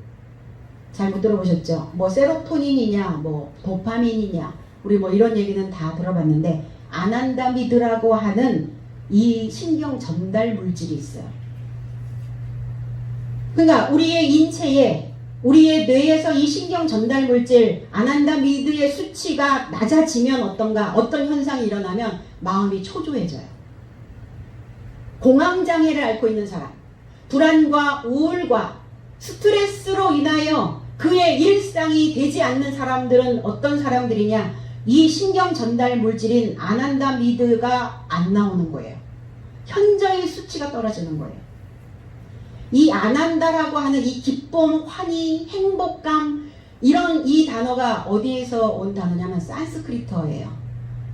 잘못 들어보셨죠? 뭐 세로토닌이냐, 뭐 도파민이냐, 우리 뭐 이런 얘기는 다 들어봤는데, 아난다미드라고 하는 이 신경 전달 물질이 있어요. 그러니까 우리의 인체에, 우리의 뇌에서 이 신경 전달 물질 아난다미드의 수치가 낮아지면 어떤가, 어떤 현상이 일어나면 마음이 초조해져요. 공황장애를 앓고 있는 사람, 불안과 우울과 스트레스로 인하여 그의 일상이 되지 않는 사람들은 어떤 사람들이냐? 이 신경 전달 물질인 아난다미드가 안 나오는 거예요. 현저히 수치가 떨어지는 거예요. 이 아난다라고 하는 이 기쁨, 환희, 행복감, 이런 이 단어가 어디에서 온 단어냐면 산스크리트어예요.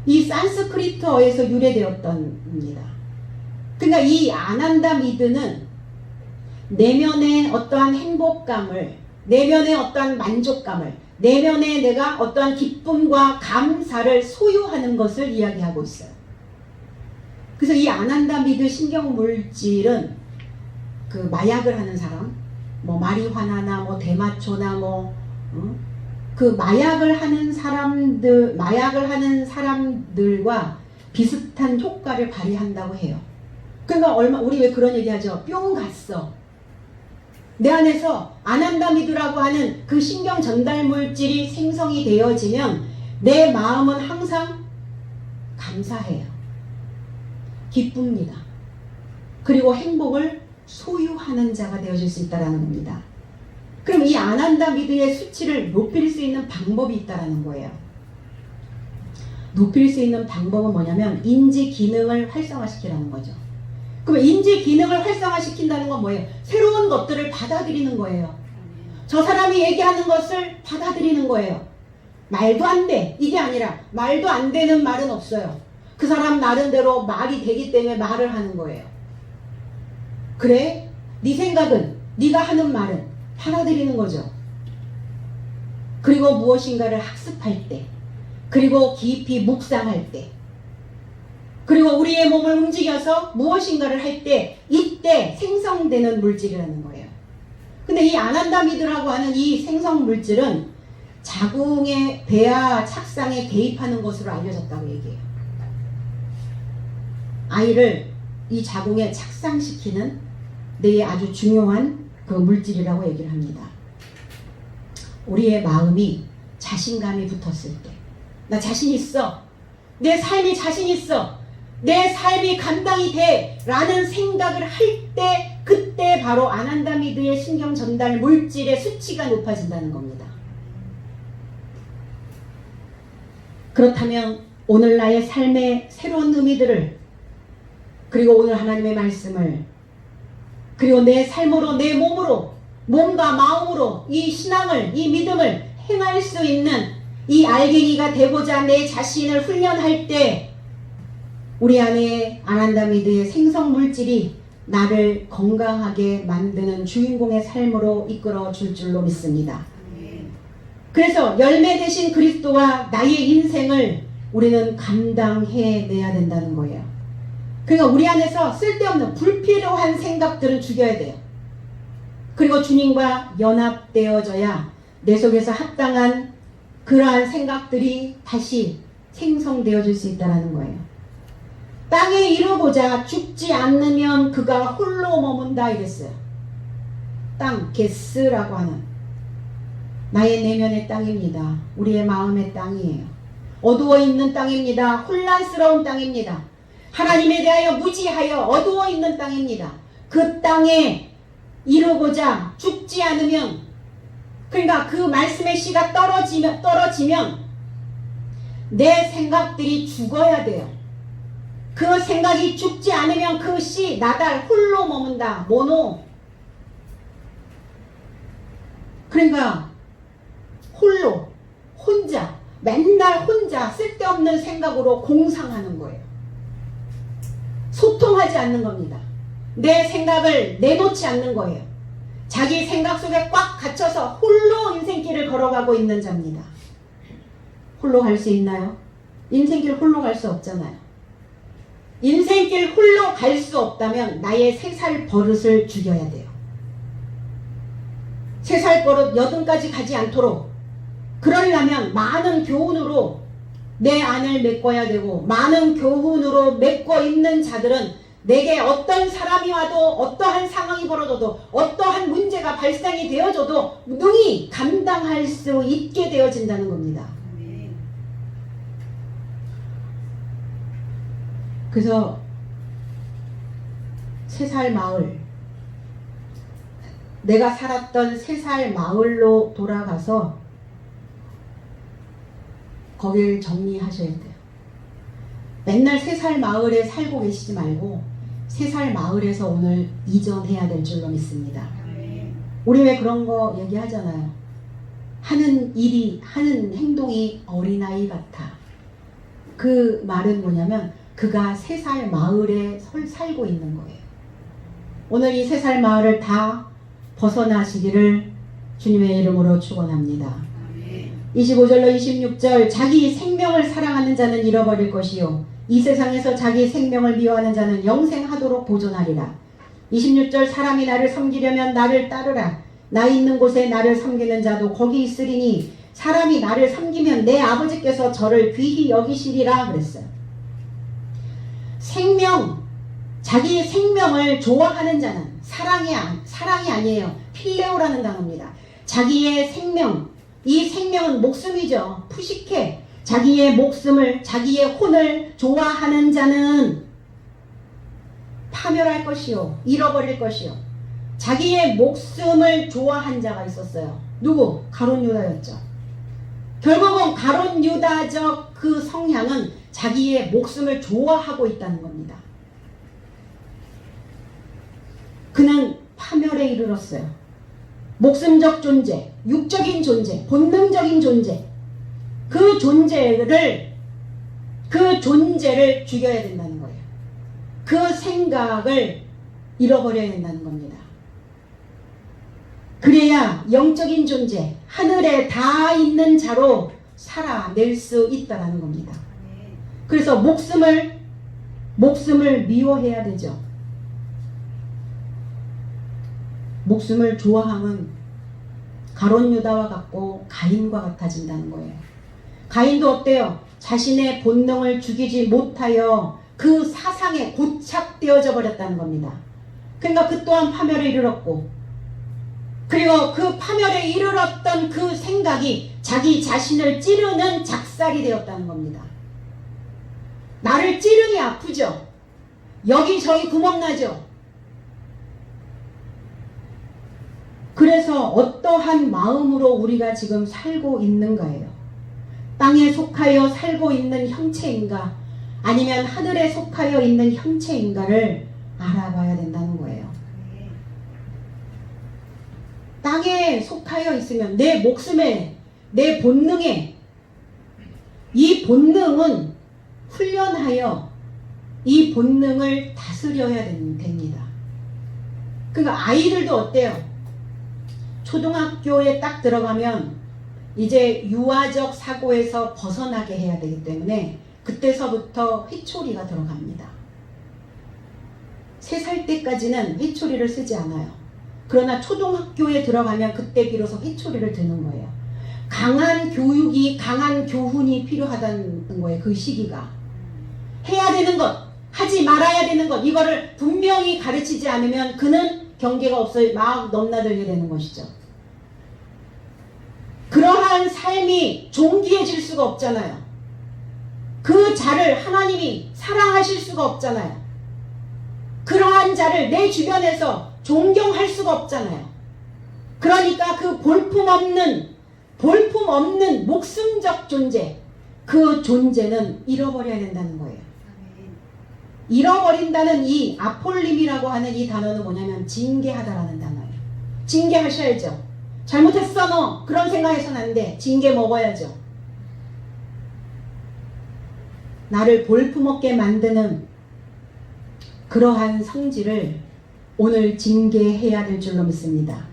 이 산스크리트어에서 유래되었던 겁니다. 그러니까 이 아난다미드는 내면의 어떠한 행복감을, 내면의 어떠한 만족감을, 내면에 내가 어떠한 기쁨과 감사를 소유하는 것을 이야기하고 있어요. 그래서 이 아난다미드 신경물질은 그 마약을 하는 사람, 뭐 마리화나나 뭐 대마초나 그 마약을 하는 사람들과 비슷한 효과를 발휘한다고 해요. 그러니까 우리 왜 그런 얘기하죠? 뿅 갔어. 내 안에서 아난다미드라고 하는 그 신경 전달 물질이 생성이 되어지면 내 마음은 항상 감사해요. 기쁩니다. 그리고 행복을 소유하는 자가 되어질 수 있다는 겁니다. 그럼 이 아난다미드의 수치를 높일 수 있는 방법이 있다는 거예요. 높일 수 있는 방법은 뭐냐면 인지 기능을 활성화시키라는 거죠. 그럼 인지 기능을 활성화시킨다는 건 뭐예요? 새로운 것들을 받아들이는 거예요. 저 사람이 얘기하는 것을 받아들이는 거예요. 말도 안 돼. 이게 아니라 말도 안 되는 말은 없어요. 그 사람 나름대로 말이 되기 때문에 말을 하는 거예요. 그래? 네 생각은, 네가 하는 말은 받아들이는 거죠. 그리고 무엇인가를 학습할 때, 그리고 깊이 묵상할 때, 그리고 우리의 몸을 움직여서 무엇인가를 할 때, 이때 생성되는 물질이라는 거예요. 근데 이 아난다미드라고 하는 이 생성 물질은 자궁의 배아 착상에 개입하는 것으로 알려졌다고 얘기해요. 아이를 이 자궁에 착상시키는 뇌에 아주 중요한 그 물질이라고 얘기를 합니다. 우리의 마음이 자신감이 붙었을 때, 나 자신 있어. 내 삶이 자신 있어. 내 삶이 감당이 돼. 라는 생각을 할 때, 그때 바로 아난다미드의 신경 전달 물질의 수치가 높아진다는 겁니다. 그렇다면 오늘 나의 삶의 새로운 의미들을, 그리고 오늘 하나님의 말씀을, 그리고 내 삶으로, 내 몸으로, 몸과 마음으로 이 신앙을, 이 믿음을 행할 수 있는 이 알갱이가 되고자 내 자신을 훈련할 때 우리 안에 아난다미드의 생성 물질이 나를 건강하게 만드는 주인공의 삶으로 이끌어 줄 줄로 믿습니다. 그래서 열매 되신 그리스도와 나의 인생을 우리는 감당해내야 된다는 거예요. 그러니까 우리 안에서 쓸데없는 불필요한 생각들은 죽여야 돼요. 그리고 주님과 연합되어져야 내 속에서 합당한 그러한 생각들이 다시 생성되어질 수 있다는 거예요. 땅에 이르고자 죽지 않으면 그가 홀로 머문다 이랬어요. 땅, 게스라고 하는 나의 내면의 땅입니다. 우리의 마음의 땅이에요. 어두워 있는 땅입니다. 혼란스러운 땅입니다. 하나님에 대하여 무지하여 어두워 있는 땅입니다. 그 땅에 이루고자 죽지 않으면, 그러니까 그 말씀의 씨가 떨어지면 내 생각들이 죽어야 돼요. 그 생각이 죽지 않으면 그 씨 나달 홀로 머문다. 모노. 그러니까 홀로, 혼자, 맨날 혼자 쓸데없는 생각으로 공상하는 거예요. 소통하지 않는 겁니다. 내 생각을 내놓지 않는 거예요. 자기 생각 속에 꽉 갇혀서 홀로 인생길을 걸어가고 있는 자입니다. 홀로 갈 수 있나요? 인생길 홀로 갈 수 없잖아요. 인생길 홀로 갈 수 없다면 나의 세살 버릇을 죽여야 돼요. 세살 버릇 80까지 가지 않도록, 그러려면 많은 교훈으로 내 안을 메꿔야 되고, 많은 교훈으로 메꿔 있는 자들은 내게 어떤 사람이 와도, 어떠한 상황이 벌어져도, 어떠한 문제가 발생이 되어져도 능히 감당할 수 있게 되어진다는 겁니다. 그래서 새살 마을, 내가 살았던 새살 마을로 돌아가서 거길 정리하셔야 돼요. 맨날 새살 마을에 살고 계시지 말고 새살 마을에서 오늘 이전해야 될 줄로 믿습니다. 우리 왜 그런 거 얘기하잖아요. 하는 일이, 하는 행동이 어린아이 같아. 그 말은 뭐냐면 그가 새살 마을에 살고 있는 거예요. 오늘 이 새살 마을을 다 벗어나시기를 주님의 이름으로 축원합니다. 25절로 26절, 자기 생명을 사랑하는 자는 잃어버릴 것이요 이 세상에서 자기 생명을 미워하는 자는 영생하도록 보존하리라. 26절, 사람이 나를 섬기려면 나를 따르라. 나 있는 곳에 나를 섬기는 자도 거기 있으리니 사람이 나를 섬기면 내 아버지께서 저를 귀히 여기시리라 그랬어요. 생명, 자기 생명을 좋아하는 자는 사랑이 아니에요. 필레오라는 단어입니다. 자기의 생명, 이 생명은 목숨이죠. 푸시케, 자기의 목숨을, 자기의 혼을 좋아하는 자는 파멸할 것이요, 잃어버릴 것이요. 자기의 목숨을 좋아한 자가 있었어요. 누구? 가룟 유다였죠. 결국은 가룟 유다적 그 성향은 자기의 목숨을 좋아하고 있다는 겁니다. 그는 파멸에 이르렀어요. 목숨적 존재, 육적인 존재, 본능적인 존재, 그 존재를 죽여야 된다는 거예요. 그 생각을 잃어버려야 된다는 겁니다. 그래야 영적인 존재, 하늘에 다 있는 자로 살아낼 수 있다는 겁니다. 그래서 목숨을 미워해야 되죠. 목숨을 좋아함은 가룟 유다와 같고 가인과 같아진다는 거예요. 가인도 어때요? 자신의 본능을 죽이지 못하여 그 사상에 고착되어져 버렸다는 겁니다. 그러니까 그 또한 파멸에 이르렀고, 그리고 그 파멸에 이르렀던 그 생각이 자기 자신을 찌르는 작살이 되었다는 겁니다. 나를 찌르니 아프죠? 여기저기 구멍나죠? 그래서 어떠한 마음으로 우리가 지금 살고 있는가예요. 땅에 속하여 살고 있는 형체인가, 아니면 하늘에 속하여 있는 형체인가를 알아봐야 된다는 거예요. 땅에 속하여 있으면 내 목숨에, 내 본능에, 이 본능은 훈련하여 이 본능을 다스려야 됩니다. 그러니까 아이들도 어때요? 초등학교에 딱 들어가면 이제 유아적 사고에서 벗어나게 해야 되기 때문에 그때서부터 회초리가 들어갑니다. 3살 때까지는 회초리를 쓰지 않아요. 그러나 초등학교에 들어가면 그때 비로소 회초리를 드는 거예요. 강한 교육이, 강한 교훈이 필요하다는 거예요. 그 시기가. 해야 되는 것, 하지 말아야 되는 것, 이거를 분명히 가르치지 않으면 그는 경계가 없어요. 막 넘나들게 되는 것이죠. 그러한 삶이 존귀해질 수가 없잖아요. 그 자를 하나님이 사랑하실 수가 없잖아요. 그러한 자를 내 주변에서 존경할 수가 없잖아요. 그러니까 그 볼품없는 목숨적 존재, 그 존재는 잃어버려야 된다는 거예요. 잃어버린다는 이 아폴림이라고 하는 이 단어는 뭐냐면 징계하다라는 단어예요. 징계하셔야죠. 잘못했어 너, 그런 생각해서는 안 돼. 징계 먹어야죠. 나를 볼품없게 만드는 그러한 성질을 오늘 징계해야 될 줄로 믿습니다.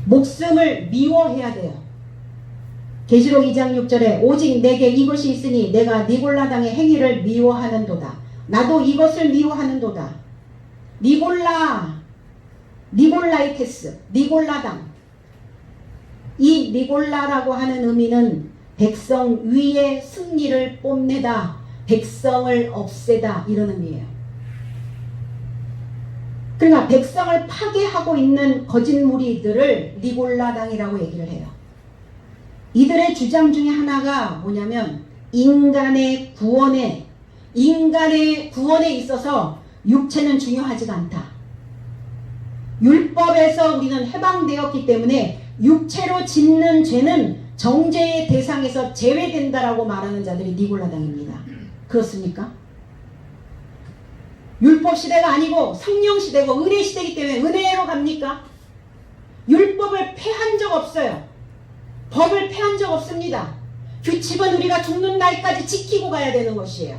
목숨을 미워해야 돼요. 계시록 2장 6절에 오직 내게 이것이 있으니 내가 니골라당의 행위를 미워하는도다. 나도 이것을 미워하는도다. 니골라이테스, 니골라당. 이 니골라라고 하는 의미는 백성 위에 승리를 뽐내다, 백성을 없애다, 이런 의미예요. 그러니까 백성을 파괴하고 있는 거짓 무리들을 니골라당이라고 얘기를 해요. 이들의 주장 중에 하나가 뭐냐면 인간의 구원에 있어서 육체는 중요하지가 않다. 율법에서 우리는 해방되었기 때문에 육체로 짓는 죄는 정죄의 대상에서 제외된다라고 말하는 자들이 니골라당입니다. 그렇습니까? 율법 시대가 아니고 성령 시대고 은혜 시대이기 때문에 은혜로 갑니까? 율법을 폐한 적 없어요. 법을 폐한 적 없습니다. 규칙은 우리가 죽는 날까지 지키고 가야 되는 것이에요.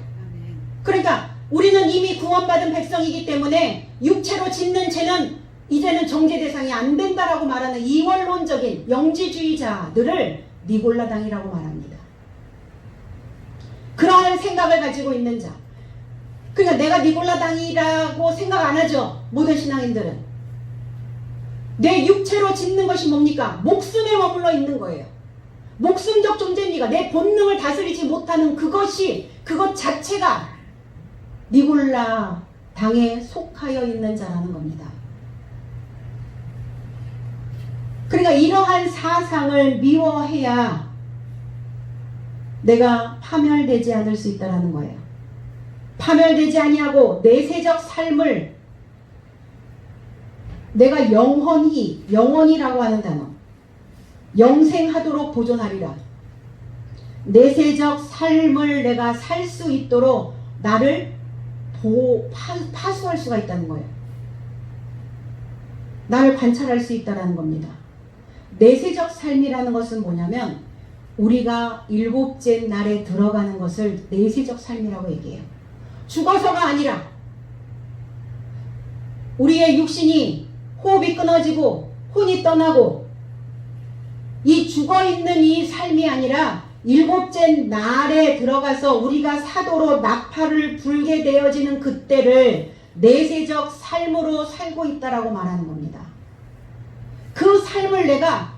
그러니까 우리는 이미 구원받은 백성이기 때문에 육체로 짓는 죄는 이제는 정죄 대상이 안 된다라고 말하는 이원론적인 영지주의자들을 니골라당이라고 말합니다. 그러한 생각을 가지고 있는 자. 그러니까 내가 니골라당이라고 생각 안 하죠. 모든 신앙인들은. 내 육체로 짓는 것이 뭡니까? 목숨에 머물러 있는 거예요. 목숨적 존재입니다. 내 본능을 다스리지 못하는 그것 자체가 니골라 당에 속하여 있는 자라는 겁니다. 그러니까 이러한 사상을 미워해야 내가 파멸되지 않을 수 있다는 거예요. 파멸되지 아니하고 내세적 삶을 내가 영원히라고 하는 단어, 영생하도록 보존하리라. 내세적 삶을 내가 살 수 있도록 나를 파수할 수가 있다는 거예요. 나를 관찰할 수 있다는 겁니다. 내세적 삶이라는 것은 뭐냐면 우리가 일곱째 날에 들어가는 것을 내세적 삶이라고 얘기해요. 죽어서가 아니라 우리의 육신이 호흡이 끊어지고 혼이 떠나고 이 죽어있는 이 삶이 아니라 일곱째 날에 들어가서 우리가 사도로 나팔을 불게 되어지는 그때를 내세적 삶으로 살고 있다라고 말하는 겁니다. 그 삶을 내가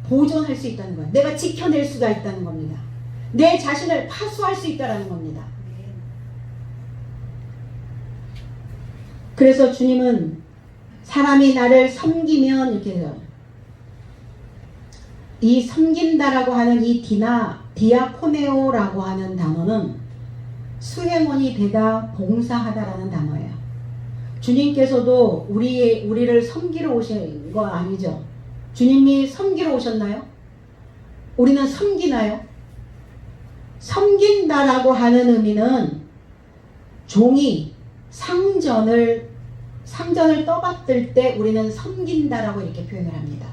보존할 수 있다는 거예요. 내가 지켜낼 수가 있다는 겁니다. 내 자신을 파수할 수 있다는 겁니다. 그래서 주님은 사람이 나를 섬기면 이렇게 해요. 이 섬긴다라고 하는 이 디아코네오라고 하는 단어는 수행원이 되다 봉사하다라는 단어예요. 주님께서도 우리를 섬기러 오신 거 아니죠? 주님이 섬기러 오셨나요? 우리는 섬기나요? 섬긴다라고 하는 의미는 종이 상전을 떠받들 때 우리는 섬긴다라고 이렇게 표현을 합니다.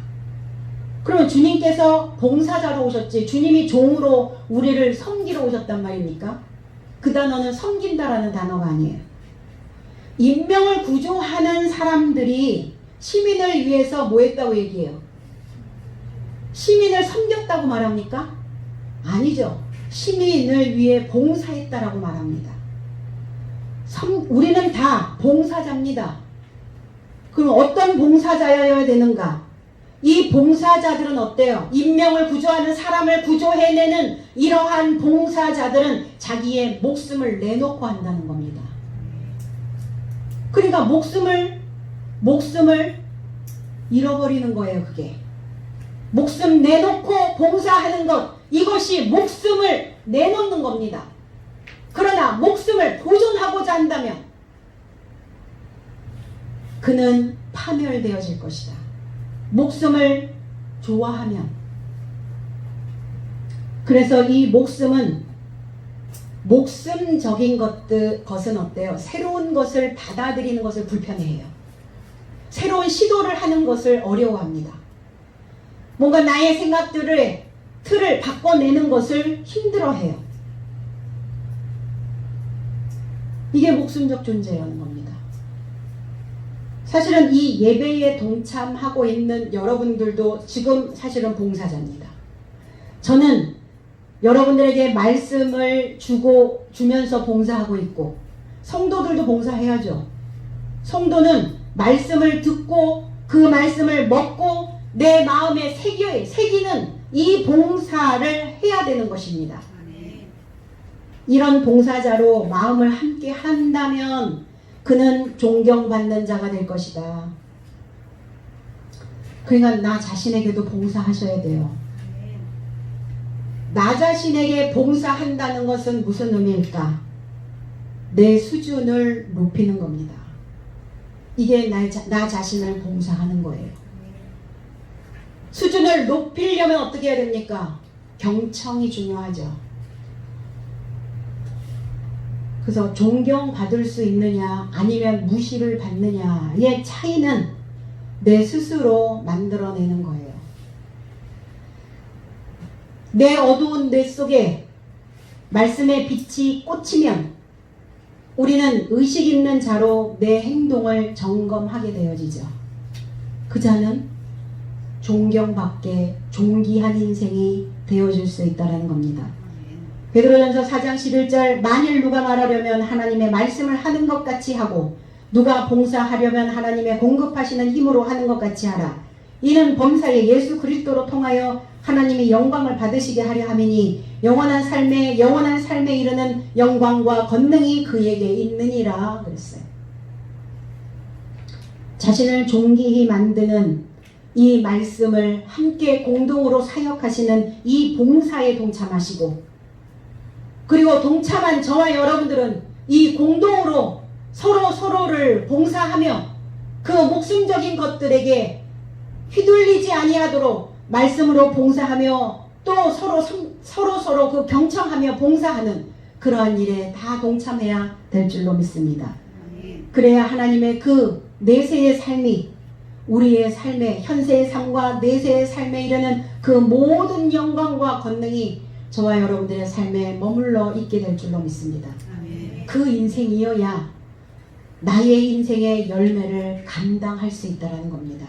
그러면 주님께서 봉사자로 오셨지 주님이 종으로 우리를 섬기러 오셨단 말입니까? 그 단어는 섬긴다라는 단어가 아니에요. 인명을 구조하는 사람들이 시민을 위해서 뭐 했다고 얘기해요? 시민을 섬겼다고 말합니까? 아니죠. 시민을 위해 봉사했다라고 말합니다. 우리는 다 봉사자입니다. 그럼 어떤 봉사자여야 되는가? 이 봉사자들은 어때요? 인명을 구조하는 사람을 구조해내는 이러한 봉사자들은 자기의 목숨을 내놓고 한다는 겁니다. 그러니까 목숨을 잃어버리는 거예요. 그게 목숨 내놓고 봉사하는 것, 이것이 목숨을 내놓는 겁니다. 그러나 목숨을 보존하고자 한다면 그는 파멸되어질 것이다. 목숨을 좋아하면. 그래서 이 목숨적인 것은 어때요? 새로운 것을 받아들이는 것을 불편해해요. 새로운 시도를 하는 것을 어려워합니다. 뭔가 나의 생각들을 틀을 바꿔내는 것을 힘들어해요. 이게 목숨적 존재라는 겁니다. 사실은 이 예배에 동참하고 있는 여러분들도 지금 사실은 봉사자입니다. 저는 여러분들에게 말씀을 주면서 봉사하고 있고, 성도들도 봉사해야죠. 성도는 말씀을 듣고 그 말씀을 먹고 내 마음에 새기는 이 봉사를 해야 되는 것입니다. 이런 봉사자로 마음을 함께 한다면 그는 존경받는 자가 될 것이다. 그러니까 나 자신에게도 봉사하셔야 돼요. 나 자신에게 봉사한다는 것은 무슨 의미일까? 내 수준을 높이는 겁니다. 이게 나 자신을 봉사하는 거예요. 수준을 높이려면 어떻게 해야 됩니까? 경청이 중요하죠. 그래서 존경받을 수 있느냐 아니면 무시를 받느냐의 차이는 내 스스로 만들어내는 거예요. 내 어두운 뇌 속에 말씀의 빛이 꽂히면 우리는 의식 있는 자로 내 행동을 점검하게 되어지죠. 그 자는 존경받게 존귀한 인생이 되어줄 수 있다는 겁니다. 베드로전서 4장 11절 만일 누가 말하려면 하나님의 말씀을 하는 것 같이 하고 누가 봉사하려면 하나님의 공급하시는 힘으로 하는 것 같이 하라. 이는 범사에 예수 그리스도로 통하여 하나님의 영광을 받으시게 하려 함이니 영원한 삶에 이르는 영광과 권능이 그에게 있느니라 그랬어요. 자신을 존귀히 만드는 이 말씀을 함께 공동으로 사역하시는 이 봉사에 동참하시고, 그리고 동참한 저와 여러분들은 이 공동으로 서로를 봉사하며 그 목숨적인 것들에게 휘둘리지 아니하도록 말씀으로 봉사하며 또 서로 그 경청하며 봉사하는 그러한 일에 다 동참해야 될 줄로 믿습니다. 그래야 하나님의 그 내세의 삶이 우리의 삶의 현세의 삶과 내세의 삶에 이르는 그 모든 영광과 권능이 저와 여러분들의 삶에 머물러 있게 될 줄로 믿습니다. 그 인생이어야 나의 인생의 열매를 감당할 수 있다는 겁니다.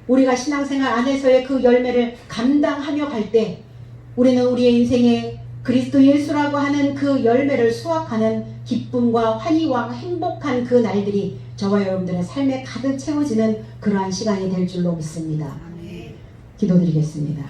우리가 신앙생활 안에서의 그 열매를 감당하며 갈 때 우리는 우리의 인생에 그리스도 예수라고 하는 그 열매를 수확하는 기쁨과 환희와 행복한 그 날들이 저와 여러분들의 삶에 가득 채워지는 그러한 시간이 될 줄로 믿습니다. 기도드리겠습니다.